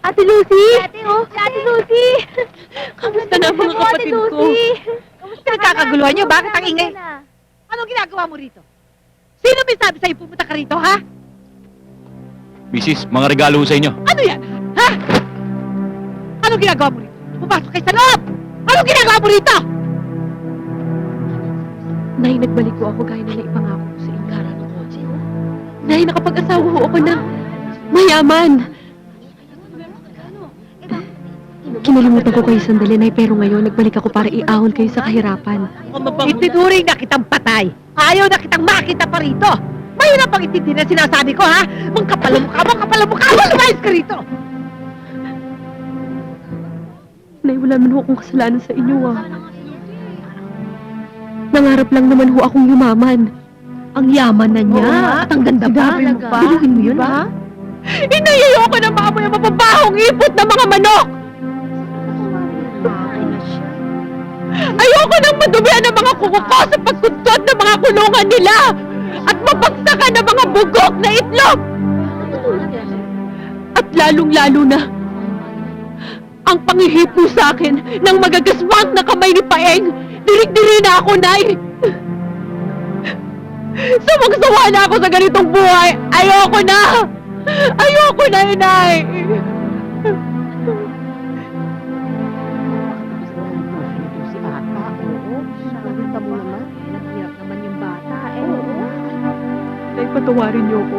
[SPEAKER 3] Ate Lucy!
[SPEAKER 4] Ate Lucy!
[SPEAKER 2] Kamusta na ang mga kapatid ko?
[SPEAKER 1] Pinagkakaguluhan niyo, bakit ang ingay? Anong ginagawa mo rito? Sino may sabi sa'yo pumunta ka rito, ha?
[SPEAKER 6] Mrs., mga regalo sa inyo.
[SPEAKER 1] Ano yan? Ha? Anong ginagawa mo rito? Pumasok kayo sa loob! Anong ginagawa mo rito?
[SPEAKER 2] Nay, nagbalik ko ako gaya na naipangako ko sa Inkara ng kotse. Nay, nakapag-asawa ho ako ng mayaman. Kinalimutan ko kayo sandali, Nay, pero ngayon nagbalik ako para iahon kayo sa kahirapan.
[SPEAKER 1] Itinuring na kitang patay. Ayaw na kitang makita pa rito. Mahirap ang itindi na sinasabi ko, ha? Mangkapal ang mukha mo, kapal ang mukha mo, lumayas ka rito!
[SPEAKER 2] Nay, wala man ho akong kasalanan sa inyo, ah. Nangarap lang naman ho akong yumaman.
[SPEAKER 1] Ang yaman na niya. At ang ganda pa. Biluhin mo yun, ha?
[SPEAKER 3] Inay, ayoko na maamoy ang mapabahong ipot ng mga manok! Ayoko nang madumihan ng mga kuko ko sa pagkudkod ng mga kulungan nila! At mabagsakan ng mga bugok na itlog! At lalong-lalo na, ang pangihipo sa akin ng magagaswang na kamay ni Paeng, dirig-diri na ako, Nay! Sawang-sawa na ako sa ganitong buhay! Ayoko na! Ayoko na, Inay!
[SPEAKER 1] Si Ata, oo. Nakakita mo naman. Naghirap naman yung bata,
[SPEAKER 2] Nay, patawarin niyo ako.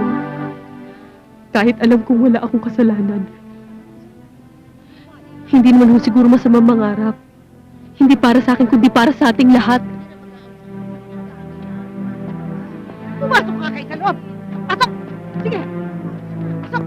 [SPEAKER 2] Kahit alam kong wala akong kasalanan. Hindi naman ho siguro masamang mangarap. Hindi para sa akin, kundi para sa ating lahat.
[SPEAKER 1] Pumasok ka kayo sa loob! Pasok! Sige! Pasok!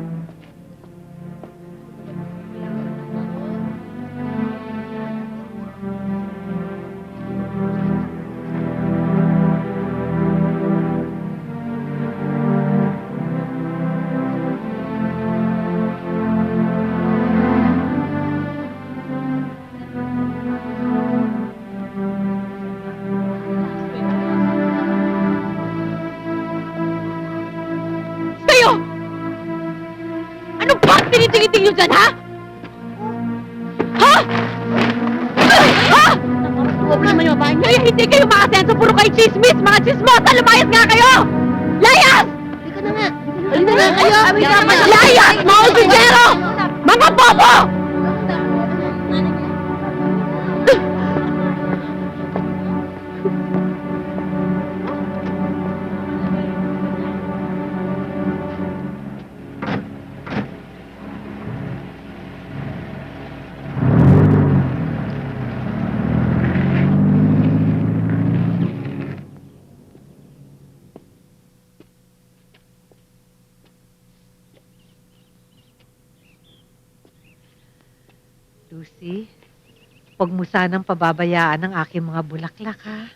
[SPEAKER 3] Kayo! Ano ba ang tinitingiting nyo dyan, ha? Ha? Ha? Huwag naman yung bahay. Kaya hindi kayo makasenso, puro kayo chismis, mga chismosa, lumayas nga kayo! Layas! Halika na kayo! Layas! Mga usisero! Mga bobo!
[SPEAKER 1] Huwag mo sanang pababayaan ang aking mga bulaklak, ha?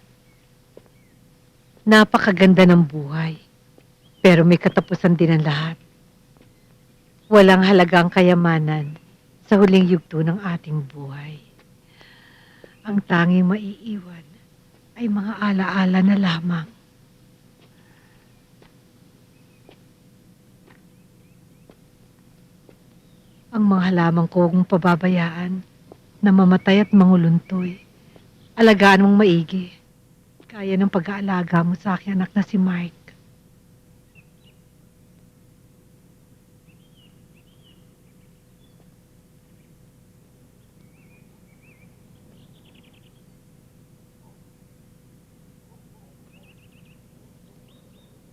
[SPEAKER 1] Napakaganda ng buhay. Pero may katapusan din ang lahat. Walang halagang kayamanan sa huling yugto ng ating buhay. Ang tanging maiiwan ay mga alaala na lamang. Ang mga halamang kong pababayaan na mamatay at manguluntoy. Alagaan mong maigi. Kaya ng pag-aalaga mo sa aking anak na si Mark.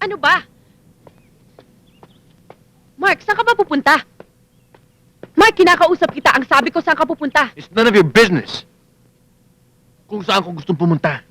[SPEAKER 3] Ano ba? Mark, saan ka ba pupunta? Mark, kinakausap kita. Ang sabi ko, saan ka pupunta?
[SPEAKER 7] It's none of your business. Kung saan ko gustong pumunta.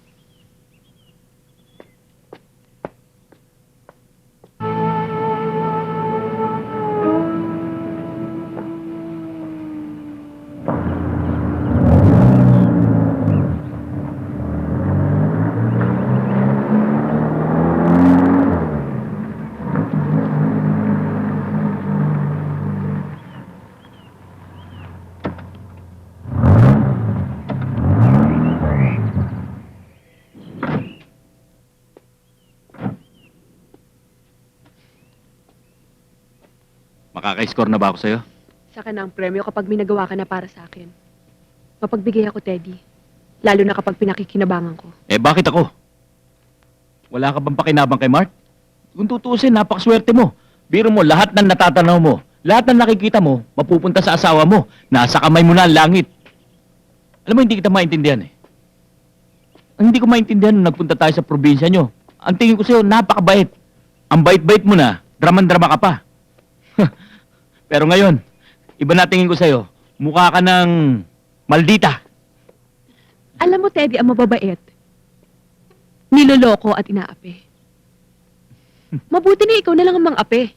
[SPEAKER 5] Makaka-score na ba ako sa'yo?
[SPEAKER 2] Saka na ang premyo kapag may nagawa ka na para sa akin. Mapagbigay ako, Teddy. Lalo na kapag pinakikinabangan ko.
[SPEAKER 5] Eh, bakit ako? Wala ka bang pakinabang kay Mark? Kung tutuusin, napakaswerte mo. Biro mo, lahat ng natatanaw mo, lahat ng nakikita mo, mapupunta sa asawa mo. Nasa kamay mo na ang langit. Alam mo, hindi kita maintindihan eh. Ang hindi ko maintindihan nung nagpunta tayo sa probinsya nyo. Ang tingin ko sa'yo, napakabait. Ang bait-bait mo na, draman-drama ka pa. Pero ngayon, iba na tingin ko sa'yo. Mukha ka ng maldita.
[SPEAKER 2] Alam mo, Teddy, ang mababait. Niloloko at inaapi. Mabuti na ikaw na lang ang mang-api.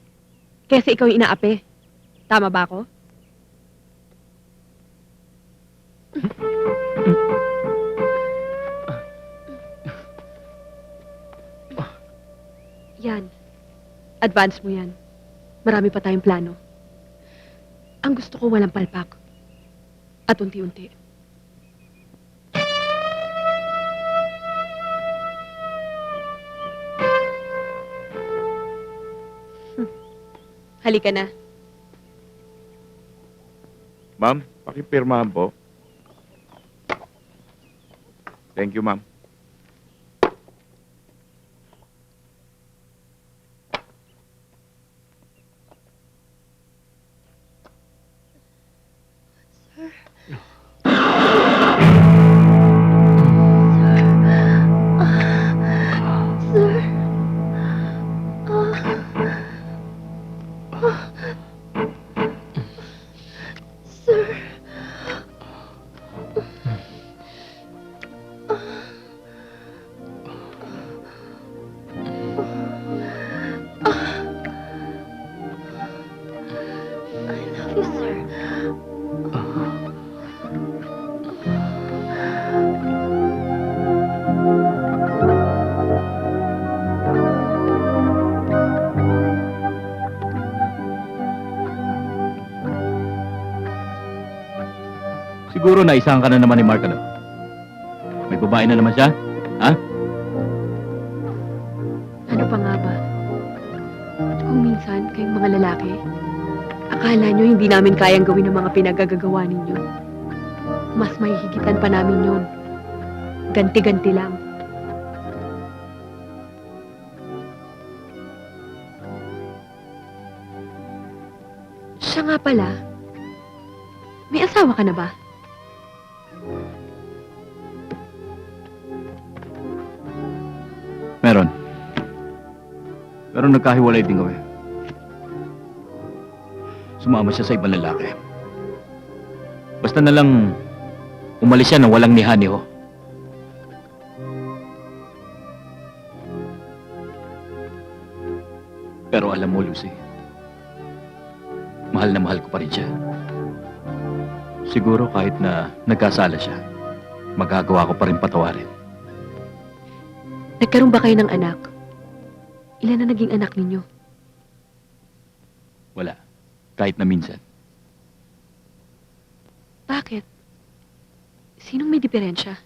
[SPEAKER 2] Kesa ikaw yung inaapi. Tama ba ako? Yan. Advance mo yan. Marami pa tayong plano. Ang gusto ko walang palpak. At unti-unti. Halika na.
[SPEAKER 6] Ma'am, pakipirmahan po. Thank you, ma'am.
[SPEAKER 5] Siguro naisahan ka na naman ni Mark, ano? May babae na naman siya? Ha?
[SPEAKER 2] Ano pa nga ba? Kung minsan, kayong mga lalaki, akala nyo hindi namin kayang gawin ang mga pinagagagawa ninyo. Mas mahihigitan pa namin yun. Ganti-ganti lang. Siya nga pala, may asawa ka na ba?
[SPEAKER 5] Meron. Pero nagkahiwalay din kami. Sumama siya sa ibang lalaki. Basta na lang umalis siya na walang nihani ho. Pero alam mo, Lucy, mahal na mahal ko pa rin siya. Siguro kahit na nagkasala siya,
[SPEAKER 7] magagawa ko pa rin patawarin.
[SPEAKER 2] Nagkaroon ba kayo ng anak? Ilan na naging anak ninyo?
[SPEAKER 6] Wala. Kahit na minsan.
[SPEAKER 2] Bakit? Sinong may diferensya?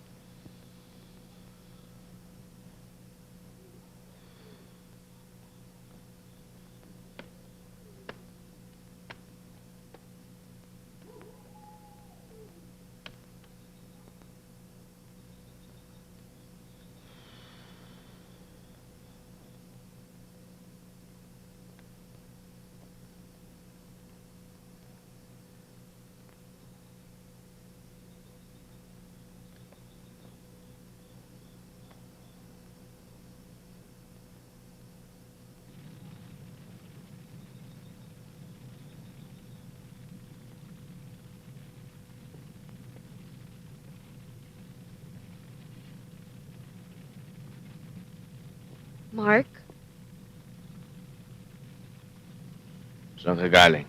[SPEAKER 2] Mark?
[SPEAKER 7] Saan ka galing?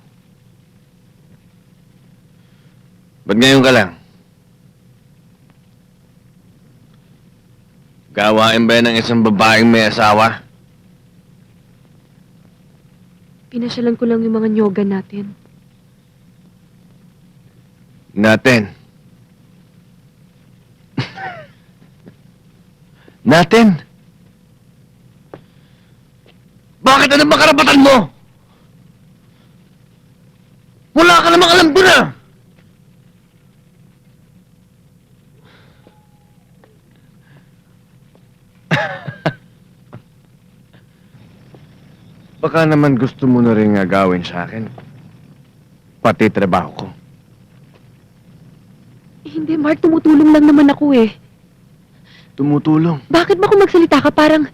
[SPEAKER 7] Ba't ngayon ka lang? Gawain ba yan ng isang babaeng may asawa?
[SPEAKER 2] Pinasyalan ko lang yung mga nyoga natin.
[SPEAKER 7] Natin. Natin? Bakit ano ba karapatan mo? Wala ka namang alam doon ah! Baka naman gusto mo na rin gawin sa akin. Pati trabaho ko.
[SPEAKER 2] Hindi, Mark. Tumutulong lang naman ako eh.
[SPEAKER 7] Tumutulong.
[SPEAKER 2] Bakit ba kung magsalita ka parang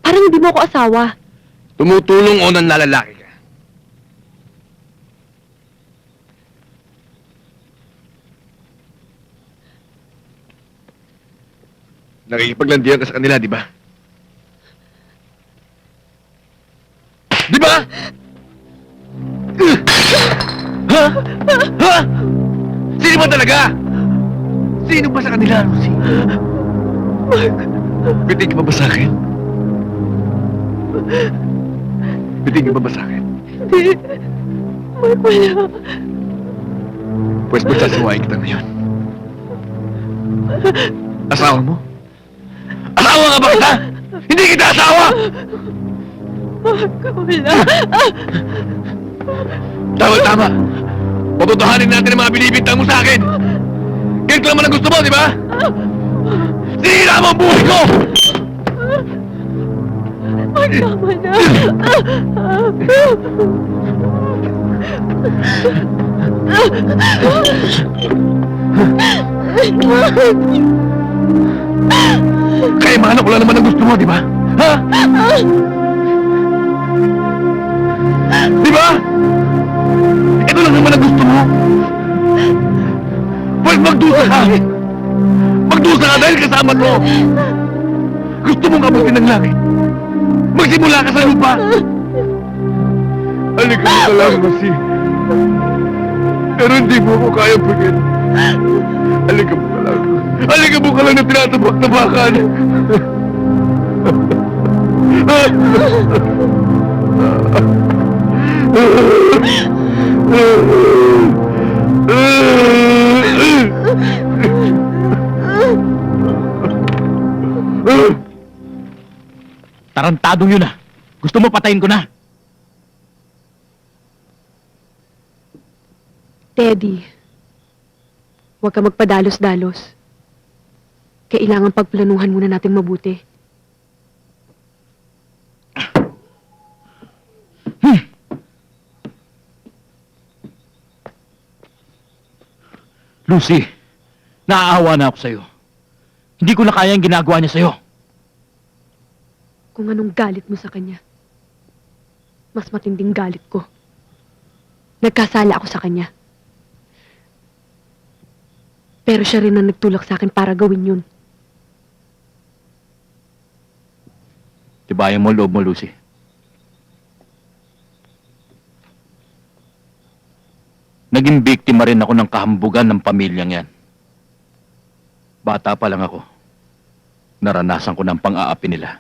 [SPEAKER 2] hindi mo ako asawa?
[SPEAKER 7] Tumutulong o nanlalalaki ka? Nakikipaglandian ka sa kanila, di ba? Di ba? Ha? Ha? Sino ba talaga? Sino ba sa kanila, Lucy? Bitig ka ba sa akin? Bitig ka ba sa akin?
[SPEAKER 8] Hindi. Mark, wala.
[SPEAKER 7] Pwes magsasiwain kita ngayon. Asawa mo? Asawa nga ba kita? Hindi kita asawa!
[SPEAKER 8] Mark, wala.
[SPEAKER 7] Tama. Patutuhanin natin ang mga binibintang mo sa akin. Ganito naman ang gusto mo, di ba? Sinira mo ang buhay ko!
[SPEAKER 8] Mark, tama na.
[SPEAKER 7] Kaya mahal ko lang naman ang gusto mo, di ba? Ha? Di ba? Ito lang naman ang gusto mo. Pwede magdusa ka. Magdusa ka dahil kasama mo. Gusto mong abutin ng langit. Magsimula ka sa lupa. Halika mo ka lang, Masi. Pero hindi mo ako kaya bigyan. Halika mo ka lang. Halika mo ka lang na tinatabak-tabakan.
[SPEAKER 5] Tarantadong yun ah. Gusto mo patayin ko na.
[SPEAKER 2] Teddy, huwag ka magpadalos-dalos. Kailangan pagplanuhan muna natin mabuti.
[SPEAKER 5] Lucy, naaawa na ako sa'yo. Hindi ko na kaya ang ginagawa niya sa'yo.
[SPEAKER 2] Kung anong galit mo sa kanya, mas matinding galit ko. Nagkasala ako sa kanya. Pero siya rin ang nagtulak sa akin para gawin yun.
[SPEAKER 5] Tibayan mo ang loob mo, Lucy. Naging biktima rin ako ng kahambugan ng pamilyang yan.
[SPEAKER 6] Bata pa lang ako. Naranasan ko ng pang-aapi nila.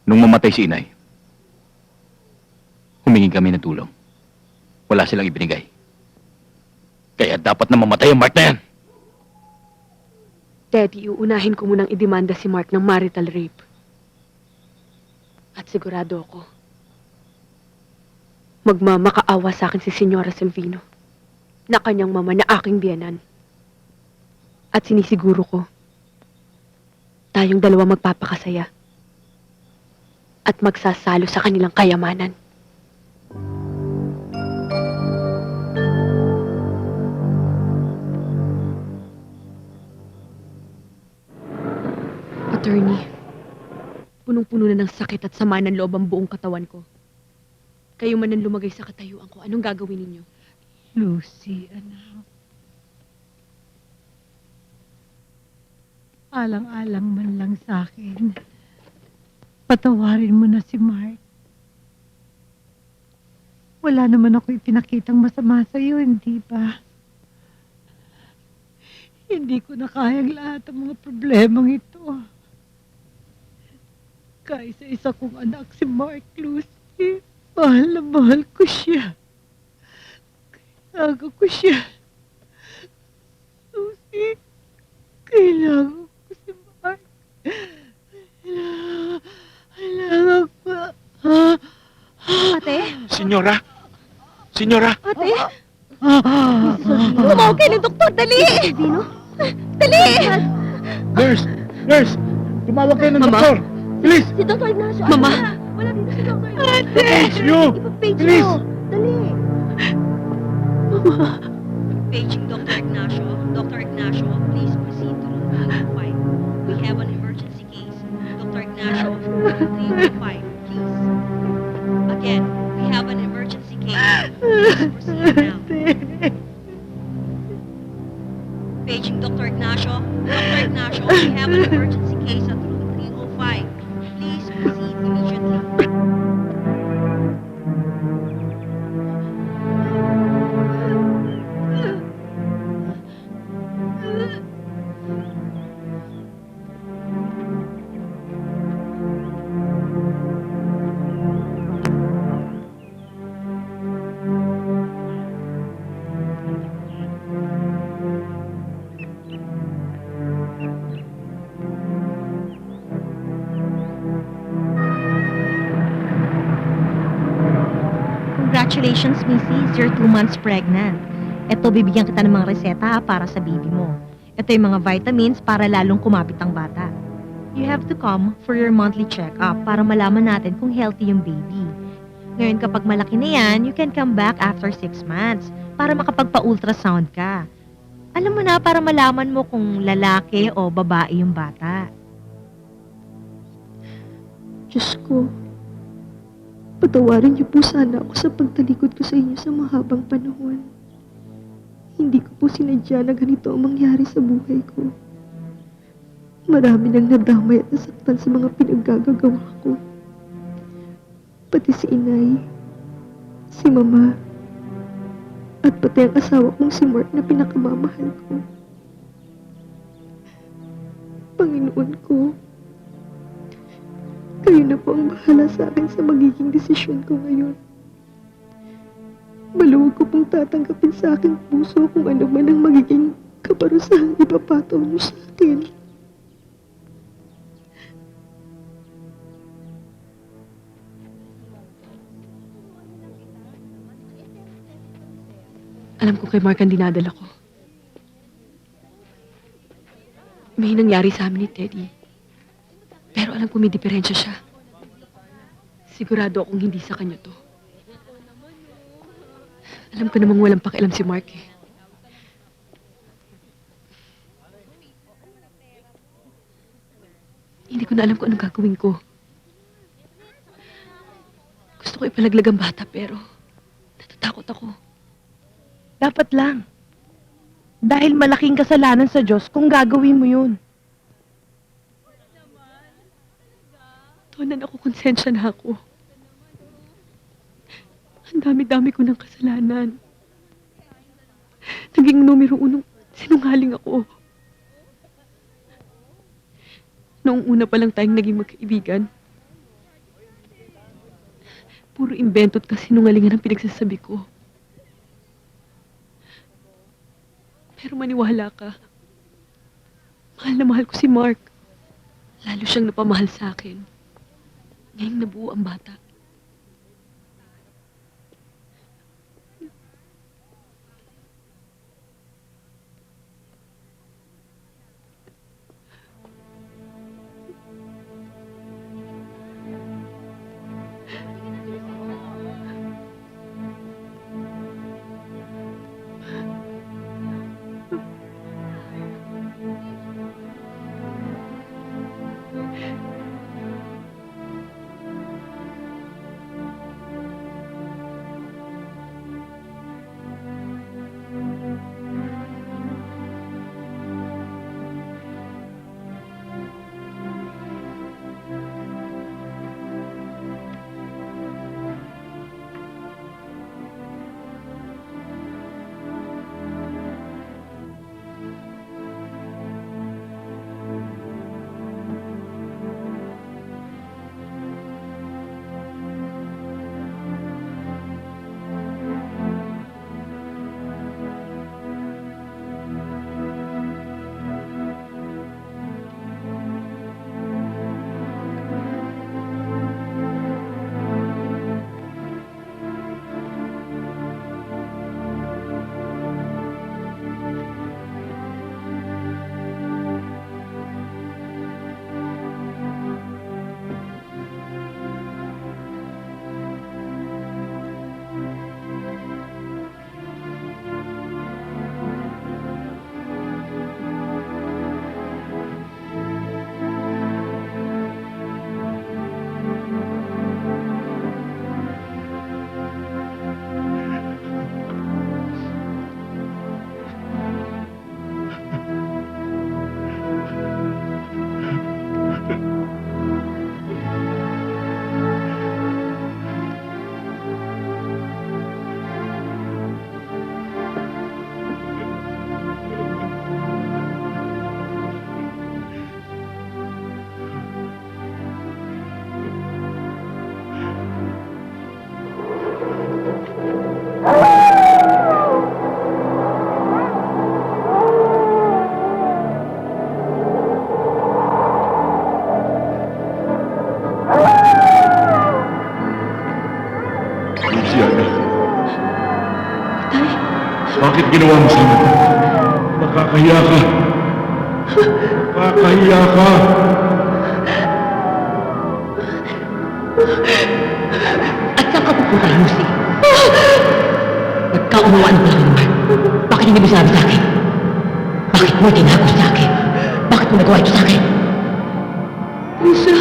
[SPEAKER 6] Nung mamatay si inay, humingi kami ng tulong. Wala silang ibinigay. Kaya dapat na mamatay ang Mark na yan.
[SPEAKER 2] Daddy, uunahin ko munang idemanda si Mark ng marital rape. At sigurado ako, magmamakaawa sa akin si Senyora Silvino na kanyang mama na aking biyanan. At sinisiguro ko, tayong dalawa magpapakasaya at magsasalo sa kanilang kayamanan. Attorney, punong-puno na ng sakit at sama ng loob ang buong katawan ko. Kayo man ang lumagay sa katayuan ko, anong gagawin ninyo?
[SPEAKER 1] Lucy, anak. Alang-alang man lang sa akin. Patawarin mo na si Mark. Wala naman ako ipinakitang masama sa'yo, hindi ba? Hindi ko na kayang lahat ng mga problemang ito. Kaisa-isa kong anak si Mark, Lucy. Mahal na mahal ko siya. Kailangan ko siya. Lucy, kailangan ko si Mark. Kailangan ko.
[SPEAKER 3] Ate?
[SPEAKER 6] Senyora! Senyora!
[SPEAKER 3] Ate? Tumawag kayo ng doktor, dali! Silvino? Dali!
[SPEAKER 6] Nurse! Nurse! Tumawag kayo ng
[SPEAKER 2] Mama?
[SPEAKER 6] doktor! Bilis!
[SPEAKER 8] Si Dr. Ignacio.
[SPEAKER 2] Mama?
[SPEAKER 8] Wala dito si Dr. Ignacio.
[SPEAKER 1] Ate!
[SPEAKER 6] You!
[SPEAKER 8] Ipapage
[SPEAKER 6] Bilis!
[SPEAKER 8] mo. Dali.
[SPEAKER 3] Paging Dr. Ignacio. Dr. Ignacio, please proceed to room 305. We have an emergency case. Dr. Ignacio, room 305, please. Again, we have an emergency case. Please proceed now. Paging Dr. Ignacio. Dr. Ignacio, we have an emergency case at room 305. Please proceed immediately. Congratulations, Mrs. You're 2 months pregnant. Ito, bibigyan kita ng mga reseta para sa baby mo. Ito yung mga vitamins para lalong kumapit ang bata. You have to come for your monthly check-up para malaman natin kung healthy yung baby. Ngayon, kapag malaki na yan, you can come back after 6 months para makapagpa-ultrasound ka. Alam mo na, para malaman mo kung lalaki o babae yung bata.
[SPEAKER 8] Diyos ko, patawarin niyo po sana ako sa pagtalikod ko sa inyo sa mahabang panahon. Hindi ko po sinadya na ganito ang mangyari sa buhay ko. Marami nang nadamay at nasaktan sa mga pinaggagawa ko. Pati si inay, si mama, at pati ang asawa kong si Mark na pinakamamahal ko. Panginoon ko, kayo na po ang bahala sa akin sa magiging desisyon ko ngayon. Maluwag ko pong tatanggapin sa aking puso kung ano man ang magiging kaparusahang ipapataw niyo sa akin.
[SPEAKER 2] Alam ko kay Mark ang dinadala ko. May nangyari sa amin ni Teddy. Pero alam ko may diferensya siya. Sigurado akong hindi sa kanya to. Alam ko namang walang pakialam si Mark eh. Hindi ko na alam kung anong gagawin ko. Gusto ko ipalaglag ang bata pero natatakot ako.
[SPEAKER 3] Dapat lang. Dahil malaking kasalanan sa Diyos kung gagawin mo yun.
[SPEAKER 2] Tonan ako, konsensya na ako. Ang dami-dami ko ng kasalanan. Naging numero 1 sinungaling ako. Noong una pa lang tayong naging magkaibigan. Puro imbento at kasinungalingan ang pinagsasabi ko. Pero maniwala ka. Mahal na mahal ko si Mark. Lalo siyang napamahal sa akin. Ngayong nabuo ang bata.
[SPEAKER 6] Luciana. Bakit ginawa mo sa amin? Nakakahiya ka. Nakakahiya ka.
[SPEAKER 1] At saan ka pupunta, Lucy? Nagkaunawaan mo lang naman. Bakit hindi mo sinabi sa akin? Bakit mo tinago sa akin? Bakit mo nagawa ito sa akin?
[SPEAKER 2] Lisa!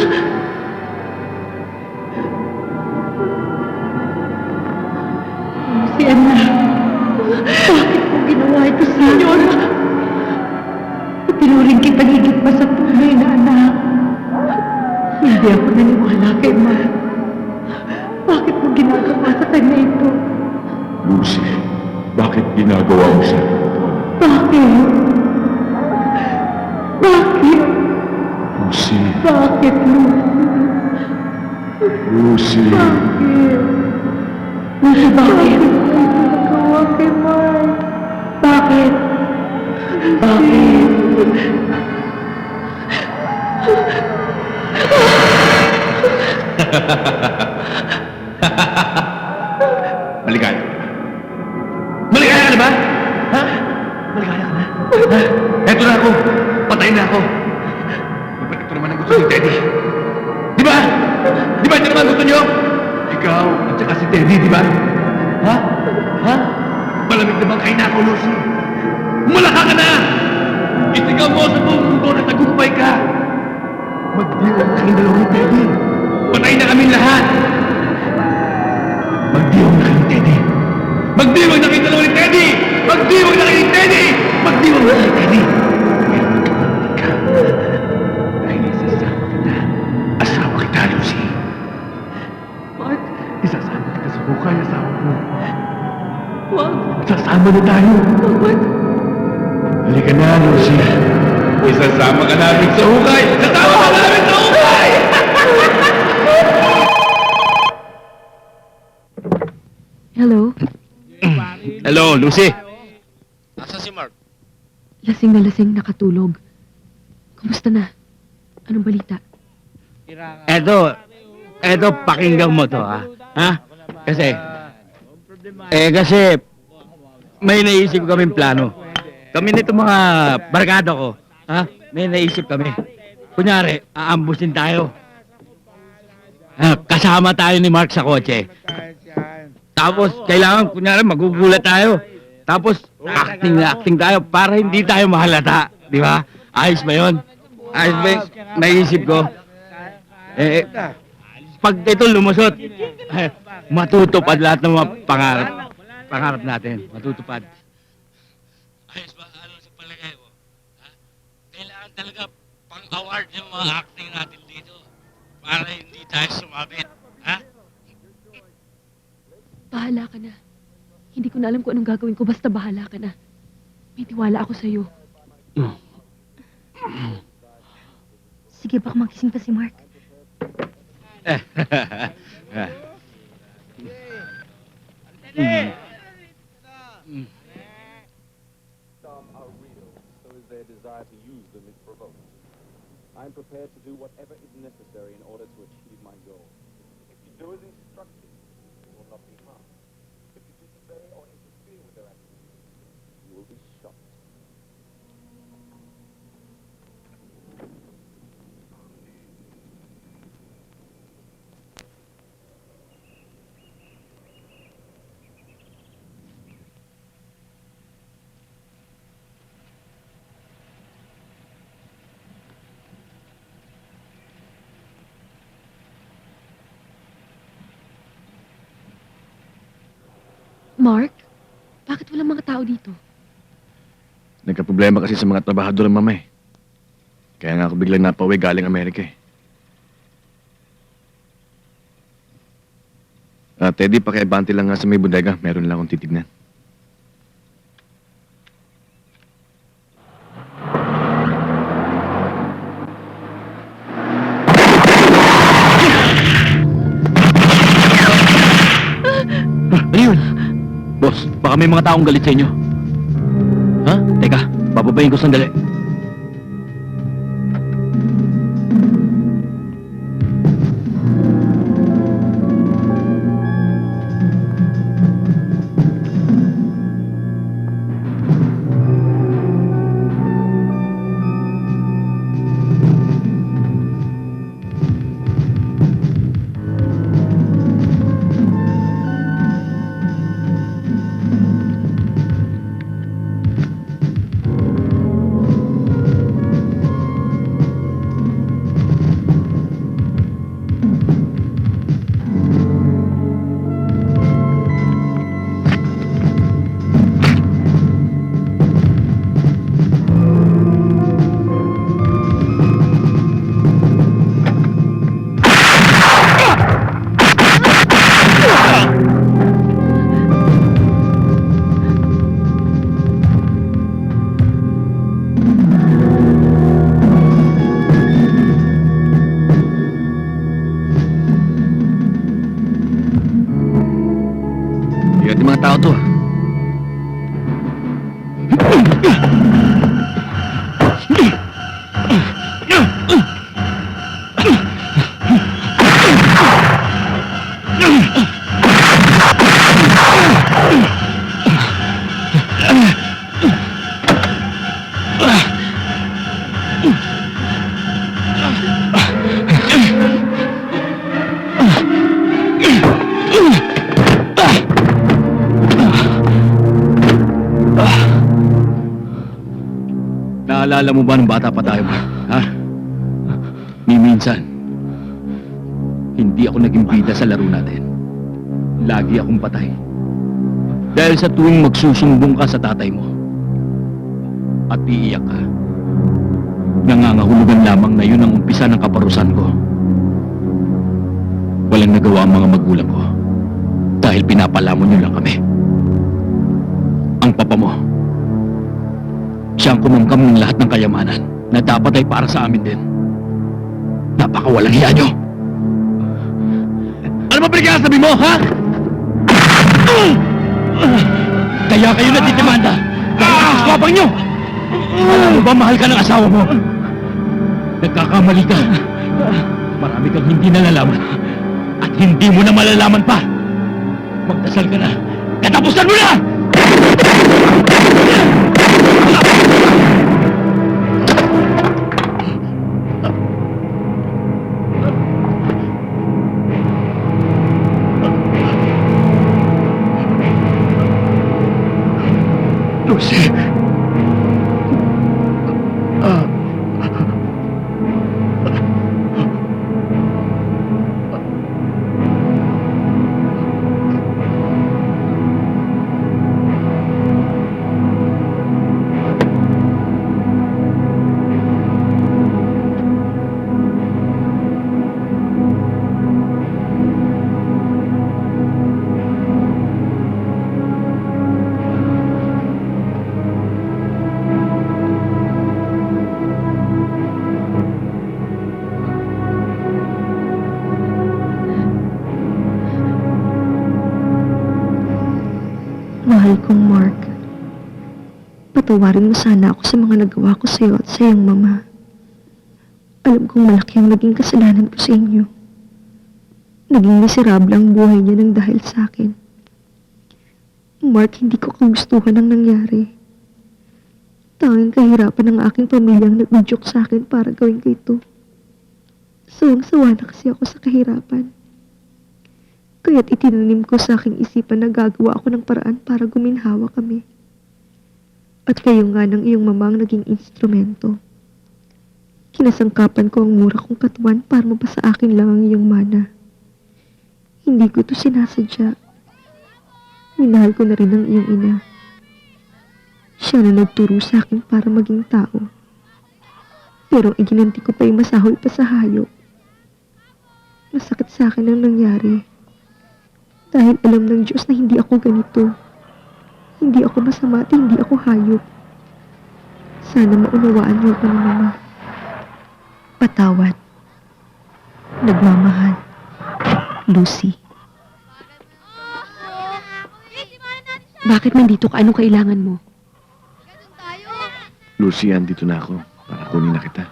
[SPEAKER 1] Si Anna, bakit mo ginawa ito sa akin? Pinuring kita higit pa sa tunay na anak. Hindi ako naniwala kay Ma. Bakit mo ginagawa sa kanya ito?
[SPEAKER 6] Lucy, bakit ginagawa mo sa akin ito?
[SPEAKER 1] Bakit? Bakit?
[SPEAKER 6] Lucy,
[SPEAKER 1] Bakit, Lucy?
[SPEAKER 6] Lucy.
[SPEAKER 1] Bakit? Lucy, bakit? Bakit mo ito nagawa kay Mark? Bakit? Bakit?
[SPEAKER 6] Maligaya ka na ba? Maligaya ka na ba? Ha? Maligaya ka na? Ha? Eto na ako. Patayin na ako. Ito naman ang gusto ni Teddy. Di ba? Di ba ito naman gusto niyo? Ikaw at saka si Teddy, di ba? Ha? Ha? Malamig na bang kain na ako, Lucy? Malaka ka na! Isigaw mo sa buong mundo na tagumpay ka! Magdiwag na kayong dalawa ni Teddy. Patay na kami lahat! Magdiwag na kayo ni Teddy! Magdiwag na kayong dalawa ni Teddy! Magdiwag na kayo ni Teddy! Magdiwag na kayo ni Teddy! Dahil magkapatid ka. Dahil isasama kita. Asawa kita, Lucy.
[SPEAKER 2] Mark,
[SPEAKER 6] Isasama kita sa hukay, asawa ko.
[SPEAKER 2] wag!
[SPEAKER 6] Sasama na tayo.
[SPEAKER 2] Wag!
[SPEAKER 6] Halika na, Lucy. Isasama ka namin sa hukay! Isasama ka namin sa hukay!
[SPEAKER 2] Hello?
[SPEAKER 6] Hello, Lucy.
[SPEAKER 9] Asa si Mark?
[SPEAKER 2] Lasing na lasing, nakatulog. Kumusta na? Anong balita?
[SPEAKER 5] Eto, pakinggan mo to, ha? Ha? Kasi, may naisip kaming plano. Kami nito mga barkada ko, ha? May naisip kami. Kunyari, aambusin tayo. Kasama tayo ni Mark sa kotse. Tapos, kailangan, kunyari, magugulat tayo. Tapos, acting na acting tayo para hindi tayo mahalata. Di ba? Ayos ba yun? Ayos ba yun? Naisip ko. Pag ito lumusot, matutupad lahat ng mga pangarap natin. Matutupad. Ayos ba? Ano sa palagay mo? Ha? Kailangan talaga pang-award yung mga acting natin dito para hindi tayo sumabit. Ha?
[SPEAKER 2] Bahala ka na. Hindi ko na alam kung anong gagawin ko, basta bahala ka na. May tiwala ako sa'yo.
[SPEAKER 8] Sige, baka makising pa si Mark.
[SPEAKER 10] Some are real, so is their desire to use them is provoked. I'm prepared to do whatever is necessary in order to achieve my goal. If you do as instructed, you will not be harmed. If you disobey or interfere with their activities, you will be shot.
[SPEAKER 2] Mark? Bakit walang mga tao dito?
[SPEAKER 6] Nagka-problema kasi sa mga trabahador ng mama eh. Kaya nga ako biglang napauwi galing Amerika eh. Teddy, pakiabante lang nga sa may bodega. Meron lang akong titignan.
[SPEAKER 5] Ano yun? Boss, baka may mga taong galit sa inyo. Ha? Teka, bababayin ko sandali.
[SPEAKER 6] Bigat yung mga tao to ah. Naalala mo ba nung bata pa tayo, ha? Ni minsan, hindi ako naging bida sa laro natin. Lagi akong patay. Dahil sa tuwing magsusumbong ka sa tatay mo at iiyak ka, nangangahulugan lamang na yun ang umpisa ng kaparusan ko. Walang nagawa ang mga magulang ko dahil pinapalamon nyo lang kami. Ang papa mo, Siyang kumamkam ng lahat ng kayamanan na dapat ay para sa amin din. Napakawalang hiya nyo! Ano ba pinagsasabi mo, ha? Kaya kayo natitimanda dahil ang swabang nyo! Alam mo ba mahal ka ng asawa mo? Nagkakamali ka. Marami kang hindi nalalaman. At hindi mo na malalaman pa. Magdasal ka na. Katapusan mo na! Lucy!
[SPEAKER 8] Mahal kong Mark, patawarin mo sana ako sa mga nagawa ko sa iyo at sa iyong mama. Alam kong malaki ang naging kasalanan ko sa inyo. Naging miserable ang buhay niya nang dahil sa akin. Mark, hindi ko kagustuhan ang nangyari. Tanging kahirapan ng aking pamilya ang nag-udyok sa akin para gawin ko ito. Sawang-sawa na kasi ako sa kahirapan. Kaya't itinanim ko sa aking isipan na gagawa ako ng paraan para guminhawa kami. At kayo nga ng iyong mama ang naging instrumento. Kinasangkapan ko ang mura kong katawan para mapasa akin lang ang iyong mana. Hindi ko ito sinasadya. Minahal ko na rin ang iyong ina. Siya na nagturo sa akin para maging tao. Pero ang iginanti ko pa ay masahol pa sa hayop. Masakit sa akin ang nangyari. Dahil alam ng Diyos na hindi ako ganito. Hindi ako masama at hindi ako hayop. Sana maunawaan niyo ako ng mama. Patawad. Nagmamahal. Lucy.
[SPEAKER 2] Bakit nandito ka? Anong kailangan mo?
[SPEAKER 7] Lucy, andito na ako para kunin na kita.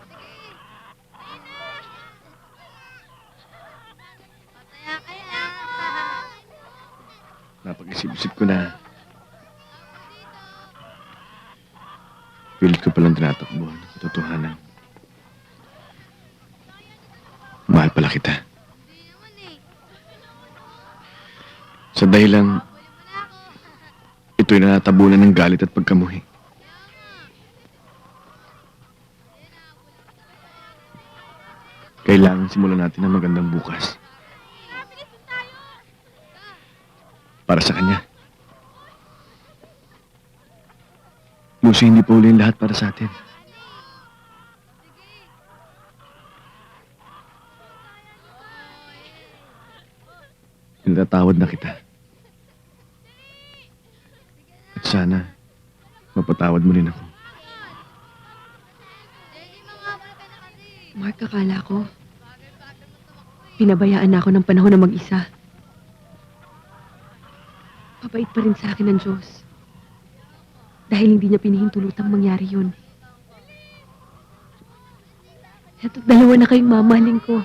[SPEAKER 7] Napag-isip-isip ko na pilit ko palang tinatakbo ng katotohanan. Mahal pala kita. Sa dahilang ito'y nanatabunan ng galit at pagkamuhi. Kailangan simulan natin ang magandang bukas. Para sa kanya. Lucy, hindi pa uli ang lahat para sa atin. Pinatawad na kita. At sana, mapatawad mo rin ako.
[SPEAKER 2] Mark, akala ko, pinabayaan na ako ng panahon na mag-isa. Mabait pa rin sa akin ng Diyos. Dahil hindi niya pinahintulutang mangyari yun. Eto't dalawa na kayong mamahalin ko.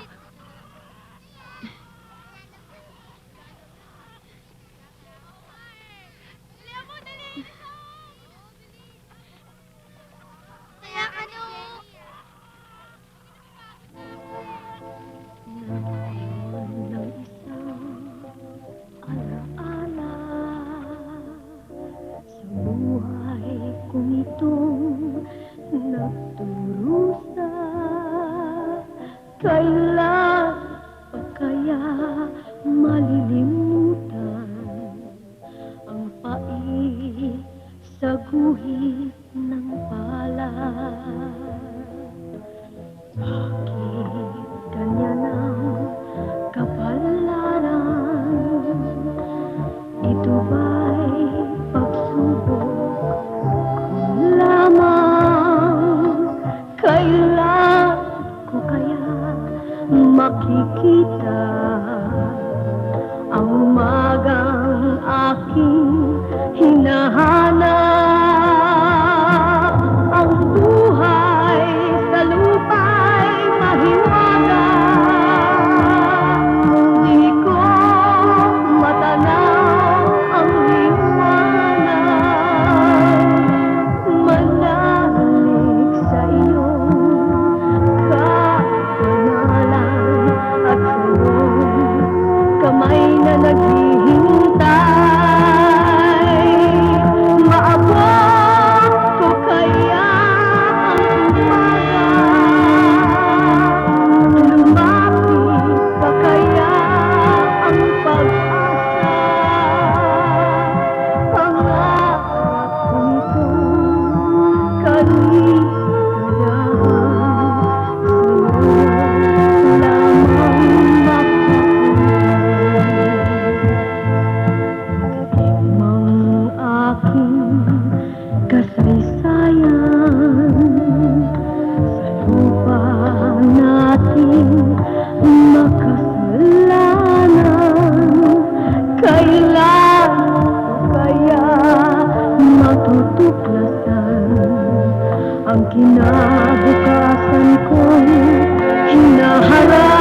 [SPEAKER 8] Kailan pa kaya malilimutan ang pait sa guhit ng palad? Bakit ganyan ang kapalaran? Ito ba'y pagsubok ko lamang?
[SPEAKER 2] Kinabukasan ko'y hinaharap